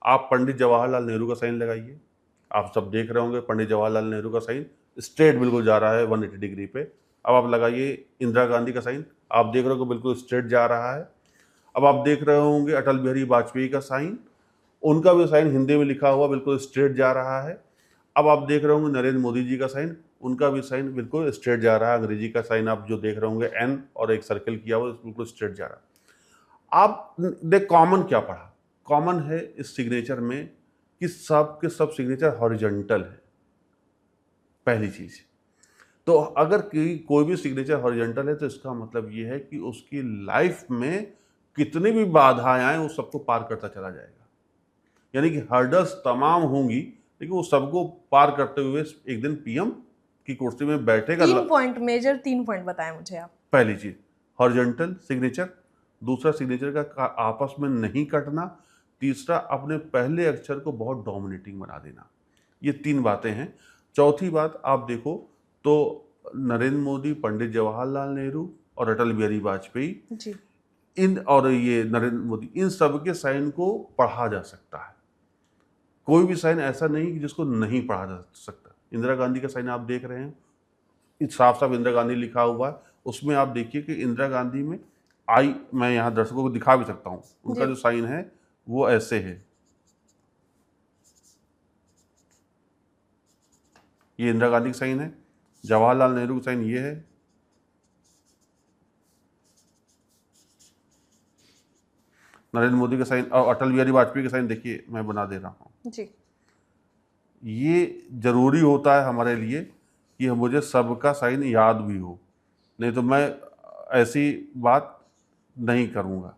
[SPEAKER 1] आप पंडित जवाहरलाल नेहरू का साइन लगाइए। आप सब देख रहे होंगे पंडित जवाहरलाल नेहरू का साइन स्ट्रेट बिल्कुल जा रहा है 180 डिग्री पे। अब आप लगाइए इंदिरा गांधी का साइन, आप देख रहे हो कि बिल्कुल स्ट्रेट जा रहा है। अब आप देख रहे होंगे अटल बिहारी वाजपेयी का साइन, उनका भी साइन हिंदी में लिखा हुआ बिल्कुल स्ट्रेट जा रहा है। अब आप देख रहे होंगे नरेंद्र मोदी जी का साइन, उनका भी साइन बिल्कुल स्ट्रेट जा रहा है। अंग्रेजी का साइन आप जो देख रहे होंगे एन और एक सर्कल किया हुआ बिल्कुल स्ट्रेट जा रहा है। आप देख कॉमन क्या पढ़ा, कॉमन है इस सिग्नेचर में कि सब के सब सिग्नेचर हॉरिजॉन्टल है, पहली चीज। तो अगर कोई भी सिग्नेचर हॉरिजॉन्टल है तो इसका मतलब ये है कि उसकी लाइफ में कितनी भी बाधाएं आए वो सबको पार करता चला जाएगा। यानी कि हर्डल्स तमाम होंगी लेकिन वो सबको पार करते हुए एक दिन पीएम की कुर्सी में बैठेगा।
[SPEAKER 2] 3 पॉइंट, मेजर 3 पॉइंट बताएं मुझे आप।
[SPEAKER 1] पहली चीज हॉरिजॉन्टल सिग्नेचर, दूसरा सिग्नेचर का आपस में नहीं कटना, तीसरा अपने पहले अक्षर को बहुत डोमिनेटिंग बना देना। ये 3 बातें हैं। चौथी बात आप देखो तो नरेंद्र मोदी, पंडित जवाहरलाल नेहरू और अटल बिहारी वाजपेयी,
[SPEAKER 2] जी
[SPEAKER 1] इन और ये नरेंद्र मोदी, इन सब के साइन को पढ़ा जा सकता है। कोई भी साइन ऐसा नहीं कि जिसको नहीं पढ़ा जा सकता। इंदिरा गांधी का साइन आप देख रहे हैं, साफ साफ इंदिरा गांधी लिखा हुआ है। उसमें आप देखिए कि इंदिरा गांधी में आई, मैं यहाँ दर्शकों को दिखा भी सकता हूँ, उनका जो साइन है वो ऐसे है। ये इंदिरा गांधी का साइन है। जवाहरलाल नेहरू का साइन ये है। नरेंद्र मोदी का साइन और अटल बिहारी वाजपेयी का साइन देखिए मैं बना दे रहा हूँ
[SPEAKER 2] जी।
[SPEAKER 1] ये जरूरी होता है हमारे लिए कि मुझे सबका साइन याद भी हो, नहीं तो मैं ऐसी बात नहीं करूँगा।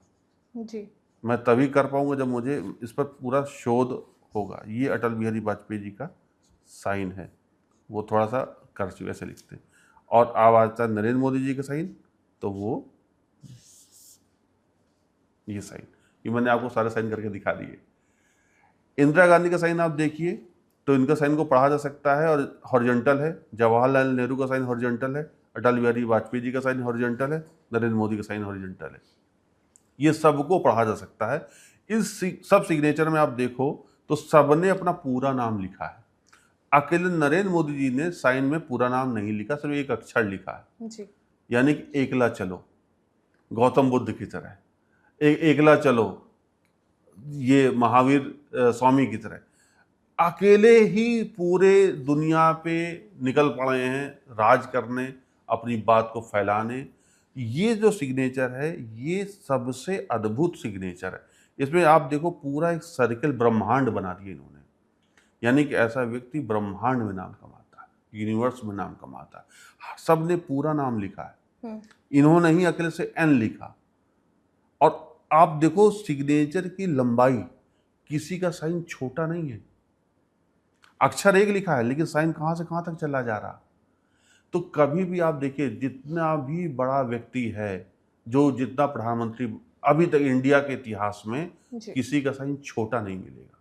[SPEAKER 2] जी
[SPEAKER 1] मैं तभी कर पाऊंगा जब मुझे इस पर पूरा शोध होगा। ये अटल बिहारी वाजपेयी जी का साइन है, वो थोड़ा सा कर्सिव ऐसे लिखते हैं। और अब आता है नरेंद्र मोदी जी का साइन, तो वो ये साइन, ये मैंने आपको सारे साइन करके दिखा दिए। इंदिरा गांधी का साइन आप देखिए तो इनका साइन को पढ़ा जा सकता है और हॉरिजॉन्टल है। जवाहरलाल नेहरू का साइन हॉरिजॉन्टल है, अटल बिहारी वाजपेयी जी का साइन हॉरिजॉन्टल है, नरेंद्र मोदी का साइन हॉरिजॉन्टल है। ये सबको पढ़ा जा सकता है। इस सब सिग्नेचर में आप देखो तो सबने अपना पूरा नाम लिखा है। अकेले नरेंद्र मोदी जी ने साइन में पूरा नाम नहीं लिखा, सिर्फ एक अक्षर लिखा है
[SPEAKER 2] जी
[SPEAKER 1] यानी कि एकला चलो, गौतम बुद्ध की तरह। एकला चलो ये महावीर स्वामी की तरह, अकेले ही पूरे दुनिया पे निकल पड़े हैं राज करने, अपनी बात को फैलाने। ये जो सिग्नेचर है ये सबसे अद्भुत सिग्नेचर है। इसमें आप देखो पूरा एक सर्कल ब्रह्मांड बना दिया इन्होंने, यानी कि ऐसा व्यक्ति ब्रह्मांड में नाम कमाता है, यूनिवर्स में नाम कमाता है। सबने पूरा नाम लिखा है, इन्होंने ही अकेले से एन लिखा। और आप देखो सिग्नेचर की लंबाई, किसी का साइन छोटा नहीं है। अक्षर एक लिखा है लेकिन साइन कहां से कहां तक चला जा रहा। तो कभी भी आप देखिए जितना भी बड़ा व्यक्ति है, जो जितना प्रधानमंत्री अभी तक इंडिया के इतिहास में
[SPEAKER 2] जी।
[SPEAKER 1] किसी का साइन छोटा नहीं मिलेगा।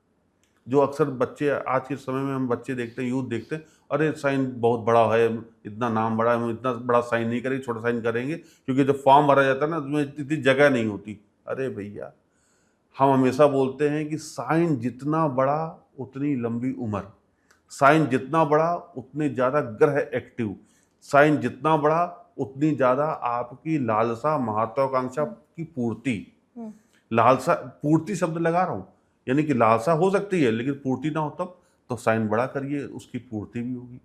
[SPEAKER 1] जो अक्सर बच्चे आज के समय में हम बच्चे देखते हैं, यूथ देखते हैं, अरे साइन बहुत बड़ा है, इतना नाम बड़ा है, हम इतना बड़ा साइन नहीं करेंगे, छोटा साइन करेंगे, क्योंकि जब फॉर्म भरा जाता है ना उसमें इतनी जगह नहीं होती। अरे भैया, हम हमेशा बोलते हैं कि साइन जितना बड़ा उतनी लंबी उम्र, साइन जितना बड़ा उतने ज़्यादा ग्रह एक्टिव, साइन जितना बड़ा उतनी ज़्यादा आपकी लालसा महत्वाकांक्षा की पूर्ति। लालसा, पूर्ति शब्द लगा रहा हूँ, यानी कि लालसा हो सकती है लेकिन पूर्ति ना हो तब, तो साइन बड़ा करिए, उसकी पूर्ति भी होगी।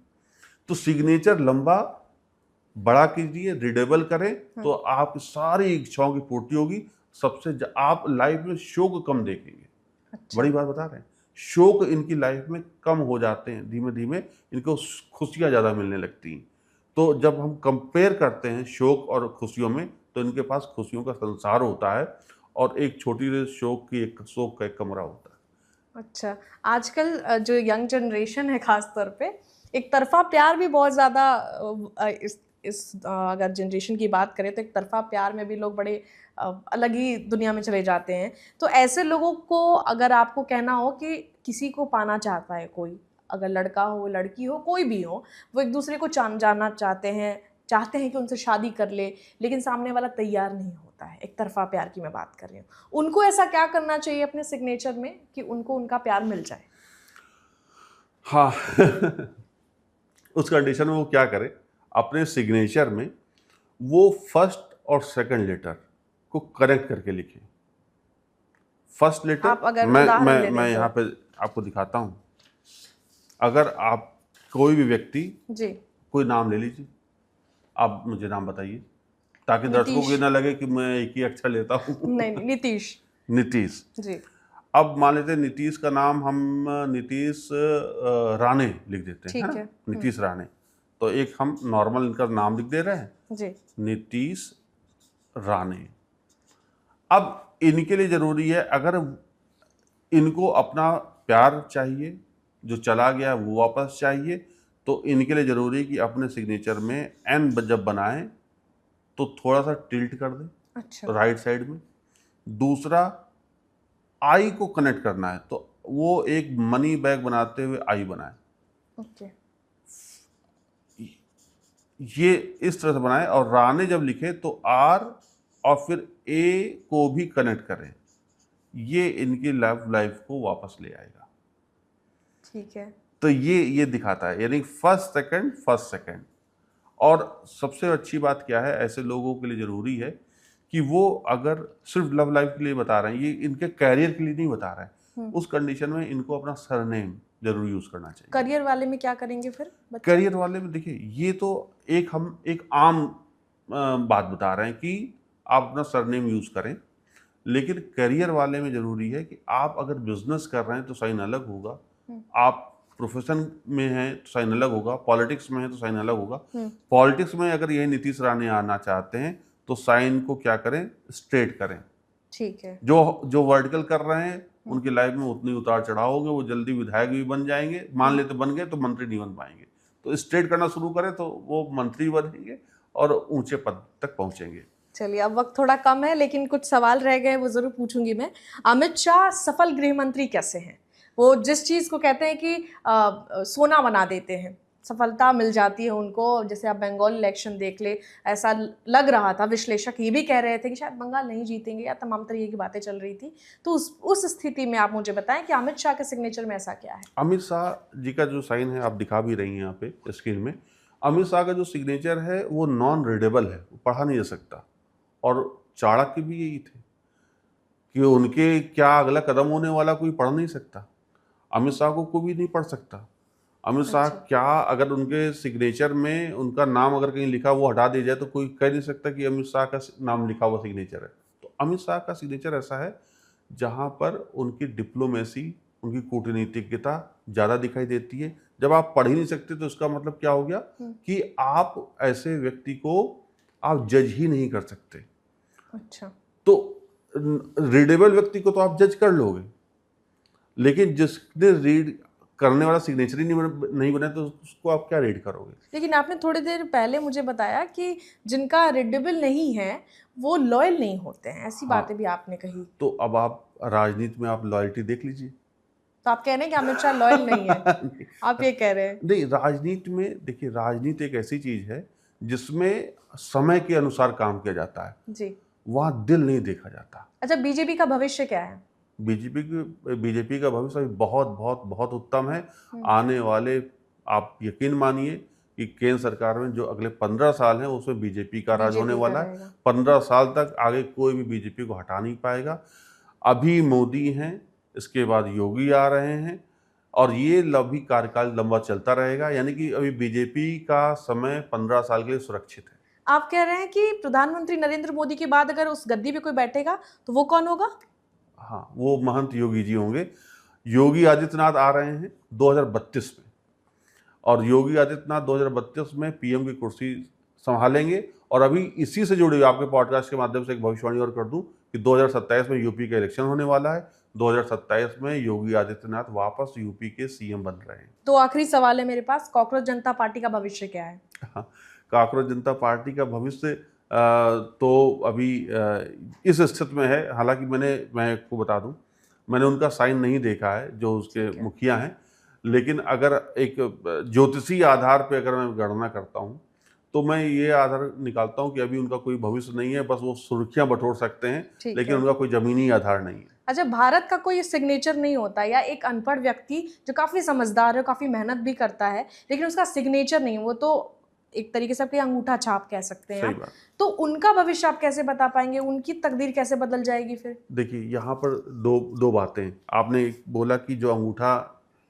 [SPEAKER 1] तो सिग्नेचर लंबा बड़ा कीजिए, रीडेबल करें, तो आपकी सारी इच्छाओं की पूर्ति होगी। आप लाइफ में शोक कम देखेंगे।
[SPEAKER 2] अच्छा।
[SPEAKER 1] बड़ी बात बता रहे हैं, शोक इनकी लाइफ में कम हो जाते हैं, धीमे धीमे इनको खुशियां ज्यादा मिलने लगती हैं। तो जब हम कंपेयर करते हैं शोक और खुशियों में, तो इनके पास खुशियों का संसार होता है और एक छोटी सी शोक का एक कमरा होता है।
[SPEAKER 2] अच्छा, आजकल जो यंग जनरेशन है खास तौर पे, एक तरफा प्यार भी बहुत ज़्यादा अगर जनरेशन की बात करें तो एक तरफा प्यार में भी लोग बड़े अलग ही दुनिया में चले जाते हैं। तो ऐसे लोगों को अगर आपको कहना हो कि किसी को पाना चाहता है कोई, अगर लड़का हो लड़की हो कोई भी हो, वो एक दूसरे को जानना चाहते हैं कि उनसे शादी कर ले, लेकिन सामने वाला तैयार नहीं होता है, एक तरफा प्यार की मैं बात कर रही हूँ, उनको ऐसा क्या करना चाहिए अपने सिग्नेचर में कि उनको उनका प्यार मिल जाए?
[SPEAKER 1] हाँ उस कंडीशन में वो क्या करे, अपने सिग्नेचर में वो फर्स्ट और सेकंड लेटर को कनेक्ट करके लिखे। फर्स्ट लेटर,
[SPEAKER 2] आप अगर उदाहरण ले
[SPEAKER 1] मैं
[SPEAKER 2] दें
[SPEAKER 1] यहाँ पे आपको दिखाता हूँ। अगर आप कोई भी व्यक्ति,
[SPEAKER 2] जी,
[SPEAKER 1] कोई नाम ले लीजिए, आप मुझे नाम बताइए ताकि दर्शकों को ये ना लगे कि मैं एक ही अक्षर लेता हूँ।
[SPEAKER 2] नहीं, नीतीश।
[SPEAKER 1] नीतीश।
[SPEAKER 2] जी,
[SPEAKER 1] अब मान लेते हैं नीतीश का नाम हम नीतीश राणे लिख देते हैं,
[SPEAKER 2] ठीक
[SPEAKER 1] है ना?
[SPEAKER 2] है।
[SPEAKER 1] नीतीश राणे। तो एक हम नॉर्मल इनका नाम लिख दे रहे हैं,
[SPEAKER 2] जी,
[SPEAKER 1] नीतीश राणे। अब इनके लिए जरूरी है, अगर इनको अपना प्यार चाहिए, जो चला गया वो वापस चाहिए, तो इनके लिए जरूरी है कि अपने सिग्नेचर में एन जब बनाएं तो थोड़ा सा टिल्ट कर दें
[SPEAKER 2] अच्छा,
[SPEAKER 1] राइट साइड में। दूसरा, आई को कनेक्ट करना है, तो वो एक मनी बैग बनाते हुए आई बनाए।
[SPEAKER 2] ओके,
[SPEAKER 1] ये इस तरह से बनाए, और राणे जब लिखे तो आर और फिर ए को भी कनेक्ट करें। ये इनकी लाइफ को वापस ले आएगा।
[SPEAKER 2] ठीक है।
[SPEAKER 1] तो ये दिखाता है, यानी फर्स्ट सेकंड। और सबसे अच्छी बात क्या है, ऐसे लोगों के लिए जरूरी है कि वो अगर सिर्फ लव लाइफ के लिए बता रहे हैं, ये इनके कैरियर के लिए नहीं बता रहे हैं, उस कंडीशन में इनको अपना सरनेम जरूर यूज करना चाहिए।
[SPEAKER 2] करियर वाले में क्या करेंगे फिर बच्चे?
[SPEAKER 1] करियर वाले में देखिए, ये तो हम एक आम बात बता रहे हैं कि आप अपना सरनेम यूज करें, लेकिन करियर वाले में जरूरी है कि आप अगर बिजनेस कर रहे हैं तो साइन अलग होगा, आप प्रोफेशन में हैं तो साइन अलग होगा, पॉलिटिक्स में है तो साइन अलग होगा। पॉलिटिक्स में अगर यही नीतीश राणे आना चाहते हैं तो साइन को क्या करें, स्ट्रेट करें।
[SPEAKER 2] ठीक है।
[SPEAKER 1] जो वर्टिकल कर रहे हैं उनकी लाइफ में उतनी उतार चढ़ाव होंगे, वो जल्दी विधायक भी बन जाएंगे, मान लेते बन गए तो मंत्री नहीं बन पाएंगे। तो स्ट्रेट करना शुरू करें तो वो मंत्री बनेंगे और ऊंचे पद तक पहुंचेंगे।
[SPEAKER 2] चलिए, अब वक्त थोड़ा कम है लेकिन कुछ सवाल रह गए, वो जरूर पूछूंगी मैं। अमित शाह सफल गृह मंत्री कैसे हैं? वो जिस चीज को कहते हैं कि सोना बना देते हैं, सफलता मिल जाती है उनको। जैसे आप बंगाल इलेक्शन देख ले, ऐसा लग रहा था, विश्लेषक ये भी कह रहे थे कि शायद बंगाल नहीं जीतेंगे, या तमाम तरीके की बातें चल रही थी। तो उस स्थिति में आप मुझे बताएं कि अमित शाह के सिग्नेचर में ऐसा क्या है?
[SPEAKER 1] अमित शाह जी का जो साइन है आप दिखा भी रही हैं यहाँ पे स्क्रीन में। अमित शाह का जो सिग्नेचर है वो नॉन रीडेबल है, वो पढ़ा नहीं जा सकता। और चाणक्य भी यही थे कि उनके क्या अगला कदम होने वाला कोई पढ़ नहीं सकता। अमित शाह को कोई भी नहीं पढ़ सकता। अमित शाह
[SPEAKER 2] अच्छा।
[SPEAKER 1] क्या, अगर उनके सिग्नेचर में उनका नाम अगर कहीं लिखा वो हटा दिया जाए तो कोई कह नहीं सकता कि अमित शाह का नाम लिखा हुआ सिग्नेचर है। तो अमित शाह का सिग्नेचर ऐसा है जहाँ पर उनकी डिप्लोमेसी, उनकी कूटनीतिज्ञता ज़्यादा दिखाई देती है। जब आप पढ़ ही नहीं सकते तो इसका मतलब क्या हो गया कि आप ऐसे व्यक्ति को आप जज ही नहीं कर सकते।
[SPEAKER 2] अच्छा।
[SPEAKER 1] तो रीडेबल व्यक्ति को तो आप जज कर लोगे, लेकिन जिसने रीड करने वाला सिग्नेचर ही नहीं बना तो उसको आप क्या रीड करोगे।
[SPEAKER 2] लेकिन आपने थोड़ी देर पहले मुझे बताया कि जिनका रीडेबल नहीं है वो लॉयल नहीं होते हैं, ऐसी
[SPEAKER 1] हाँ।
[SPEAKER 2] बातें भी आपने कही।
[SPEAKER 1] तो अब आप राजनीति में आप लॉयल्टी देख लीजिए।
[SPEAKER 2] तो आप कह रहे हैं कि अमित शाह लॉयल नहीं है,
[SPEAKER 1] नहीं,
[SPEAKER 2] आप ये कह रहे हैं।
[SPEAKER 1] नहीं, राजनीति में देखिए, राजनीति एक ऐसी चीज है जिसमें समय के अनुसार काम किया जाता है,
[SPEAKER 2] जी।
[SPEAKER 1] वहाँ दिल नहीं देखा जाता।
[SPEAKER 2] अच्छा, बीजेपी का भविष्य क्या है?
[SPEAKER 1] बीजेपी का भविष्य अभी बहुत बहुत बहुत उत्तम है। आने वाले, आप यकीन मानिए कि केंद्र सरकार में जो अगले 15 साल हैं उसमें बीजेपी का राज होने
[SPEAKER 2] बीजेपी का
[SPEAKER 1] वाला है।
[SPEAKER 2] रहेगा।
[SPEAKER 1] 15 साल तक आगे कोई भी बीजेपी को हटा नहीं पाएगा। अभी मोदी हैं, इसके बाद योगी आ रहे हैं, और ये लंबी कार्यकाल लंबा चलता रहेगा। यानी कि अभी बीजेपी का समय 15 साल के लिए सुरक्षित है।
[SPEAKER 2] आप कह रहे हैं कि प्रधानमंत्री नरेंद्र मोदी के बाद अगर उस गद्दी पे कोई बैठेगा तो वो कौन होगा?
[SPEAKER 1] हाँ, वो महंत योगी जी होंगे। योगी आदित्यनाथ आ रहे हैं 2032 में, और योगी आदित्यनाथ 2032 में पीएम की कुर्सी संभालेंगे। और अभी इसी से जुड़े हुए आपके पॉडकास्ट के माध्यम से एक भविष्यवाणी और कर दूं कि 2027 में यूपी का इलेक्शन होने वाला है। 2027 में योगी आदित्यनाथ वापस यूपी के सीएम बन रहे हैं।
[SPEAKER 2] तो आखिरी सवाल है मेरे पास, कॉकरोच जनता पार्टी का भविष्य क्या है?
[SPEAKER 1] हाँ, काकरोच जनता पार्टी का भविष्य तो अभी इस स्थिति में है। हालांकि मैं आपको बता दूं, मैंने उनका साइन नहीं देखा है जो उसके मुखिया हैं, लेकिन अगर एक ज्योतिषीय आधार पे अगर मैं गणना करता हूं तो मैं ये आधार निकालता हूं कि अभी उनका कोई भविष्य नहीं है। बस वो सुर्खियां बटोर सकते हैं, लेकिन उनका कोई जमीनी आधार नहीं है।
[SPEAKER 2] अच्छा, भारत का कोई सिग्नेचर नहीं होता, या एक अनपढ़ व्यक्ति जो काफी समझदार है, काफी मेहनत भी करता है, लेकिन उसका सिग्नेचर नहीं, वो तो एक तरीके से आपके अंगूठा छाप कह सकते हैं आप। तो उनका भविष्य आप कैसे बता पाएंगे? उनकी तकदीर कैसे बदल जाएगी फिर?
[SPEAKER 1] देखिए, यहाँ पर दो बातें आपने बोला कि जो अंगूठा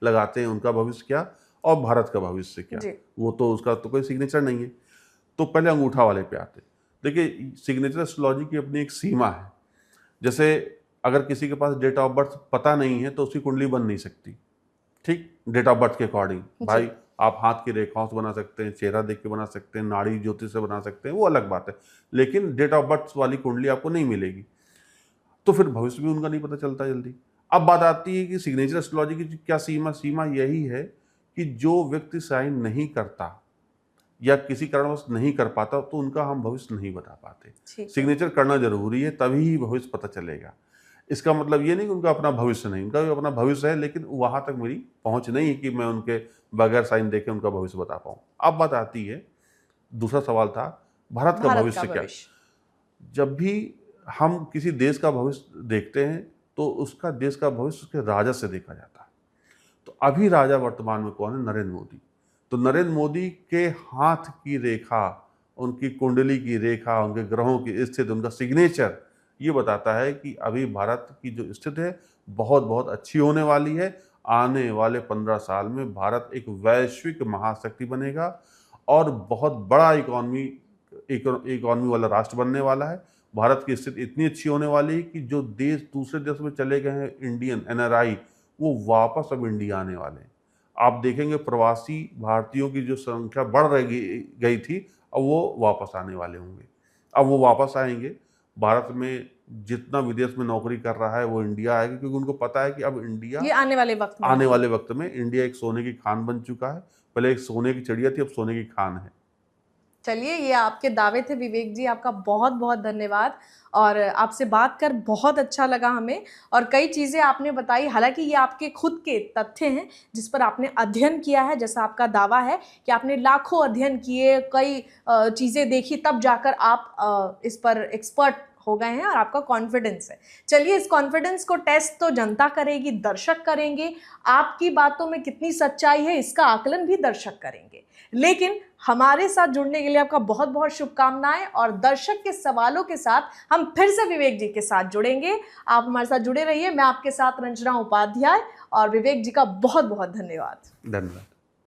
[SPEAKER 1] लगाते हैं उनका भविष्य क्या, और भारत का भविष्य क्या। वो तो उसका तो कोई सिग्नेचर नहीं है। तो पहले अंगूठा वाले पे आते। देखिए, सिग्नेचर एस्ट्रोलॉजी की अपनी एक सीमा है। जैसे अगर किसी के पास डेट ऑफ बर्थ पता नहीं है तो उसकी कुंडली बन नहीं सकती, ठीक, डेट ऑफ बर्थ के अकॉर्डिंग। भाई, आप हाथ की रेखाओं से बना सकते हैं, चेहरा देख के बना सकते हैं, नाड़ी ज्योतिष से बना सकते हैं, वो अलग बात है, लेकिन डेट ऑफ बर्थ वाली कुंडली आपको नहीं मिलेगी। तो फिर भविष्य भी उनका नहीं पता चलता जल्दी। अब बात आती है कि सिग्नेचर एस्ट्रोलॉजी की क्या सीमा यही है कि जो व्यक्ति साइन नहीं करता या किसी कारणवश नहीं कर पाता तो उनका हम भविष्य नहीं बता पाते। सिग्नेचर करना जरूरी है, तभी ही भविष्य पता चलेगा। इसका मतलब ये नहीं कि उनका अपना भविष्य नहीं, उनका भी अपना भविष्य है, लेकिन वहां तक मेरी पहुंच नहीं है कि मैं उनके बगैर साइन देके उनका भविष्य बता पाऊं। अब बात आती है, दूसरा सवाल था भारत का भविष्य क्या। जब भी हम किसी देश का भविष्य देखते हैं तो उसका देश का भविष्य उसके राजा से देखा जाता है। तो अभी राजा वर्तमान में कौन है? नरेंद्र मोदी। तो नरेंद्र मोदी के हाथ की रेखा, उनकी कुंडली की रेखा, उनके ग्रहों की स्थिति, उनका सिग्नेचर ये बताता है कि अभी भारत की जो स्थिति है बहुत बहुत अच्छी होने वाली है। आने वाले 15 साल में भारत एक वैश्विक महाशक्ति बनेगा और बहुत बड़ा इकोनॉमी वाला राष्ट्र बनने वाला है। भारत की स्थिति इतनी अच्छी होने वाली है कि जो देश दूसरे देश में चले गए हैं इंडियन NRI, वो वापस अब इंडिया आने वाले हैं। आप देखेंगे प्रवासी भारतीयों की जो संख्या बढ़ गई थी, अब वो वापस आने वाले होंगे। अब वो वापस आएंगे। भारत में जितना विदेश में नौकरी कर रहा है वो इंडिया आएगा, क्योंकि उनको पता है कि अब इंडिया
[SPEAKER 2] ये आने वाले वक्त में
[SPEAKER 1] इंडिया एक सोने की खान बन चुका है। पहले एक सोने की चिड़िया थी, अब सोने की खान है।
[SPEAKER 2] चलिए, ये आपके दावे थे विवेक जी, आपका बहुत बहुत धन्यवाद। और आपसे बात कर बहुत अच्छा लगा हमें, और कई चीज़ें आपने बताई। हालांकि ये आपके खुद के तथ्य हैं जिस पर आपने अध्ययन किया है, जैसा आपका दावा है कि आपने लाखों अध्ययन किए, कई चीज़ें देखी, तब जाकर आप इस पर एक्सपर्ट हो गए हैं और आपका कॉन्फिडेंस है। चलिए, इस कॉन्फिडेंस को टेस्ट तो जनता करेगी, दर्शक करेंगे। आपकी बातों में कितनी सच्चाई है इसका आकलन भी दर्शक करेंगे। लेकिन हमारे साथ जुड़ने के लिए आपका बहुत बहुत शुभकामनाएं, और दर्शक के सवालों के साथ हम फिर से विवेक जी के साथ जुड़ेंगे। आप हमारे साथ जुड़े रहिए। मैं आपके साथ रंजना उपाध्याय, और विवेक जी का बहुत बहुत धन्यवाद।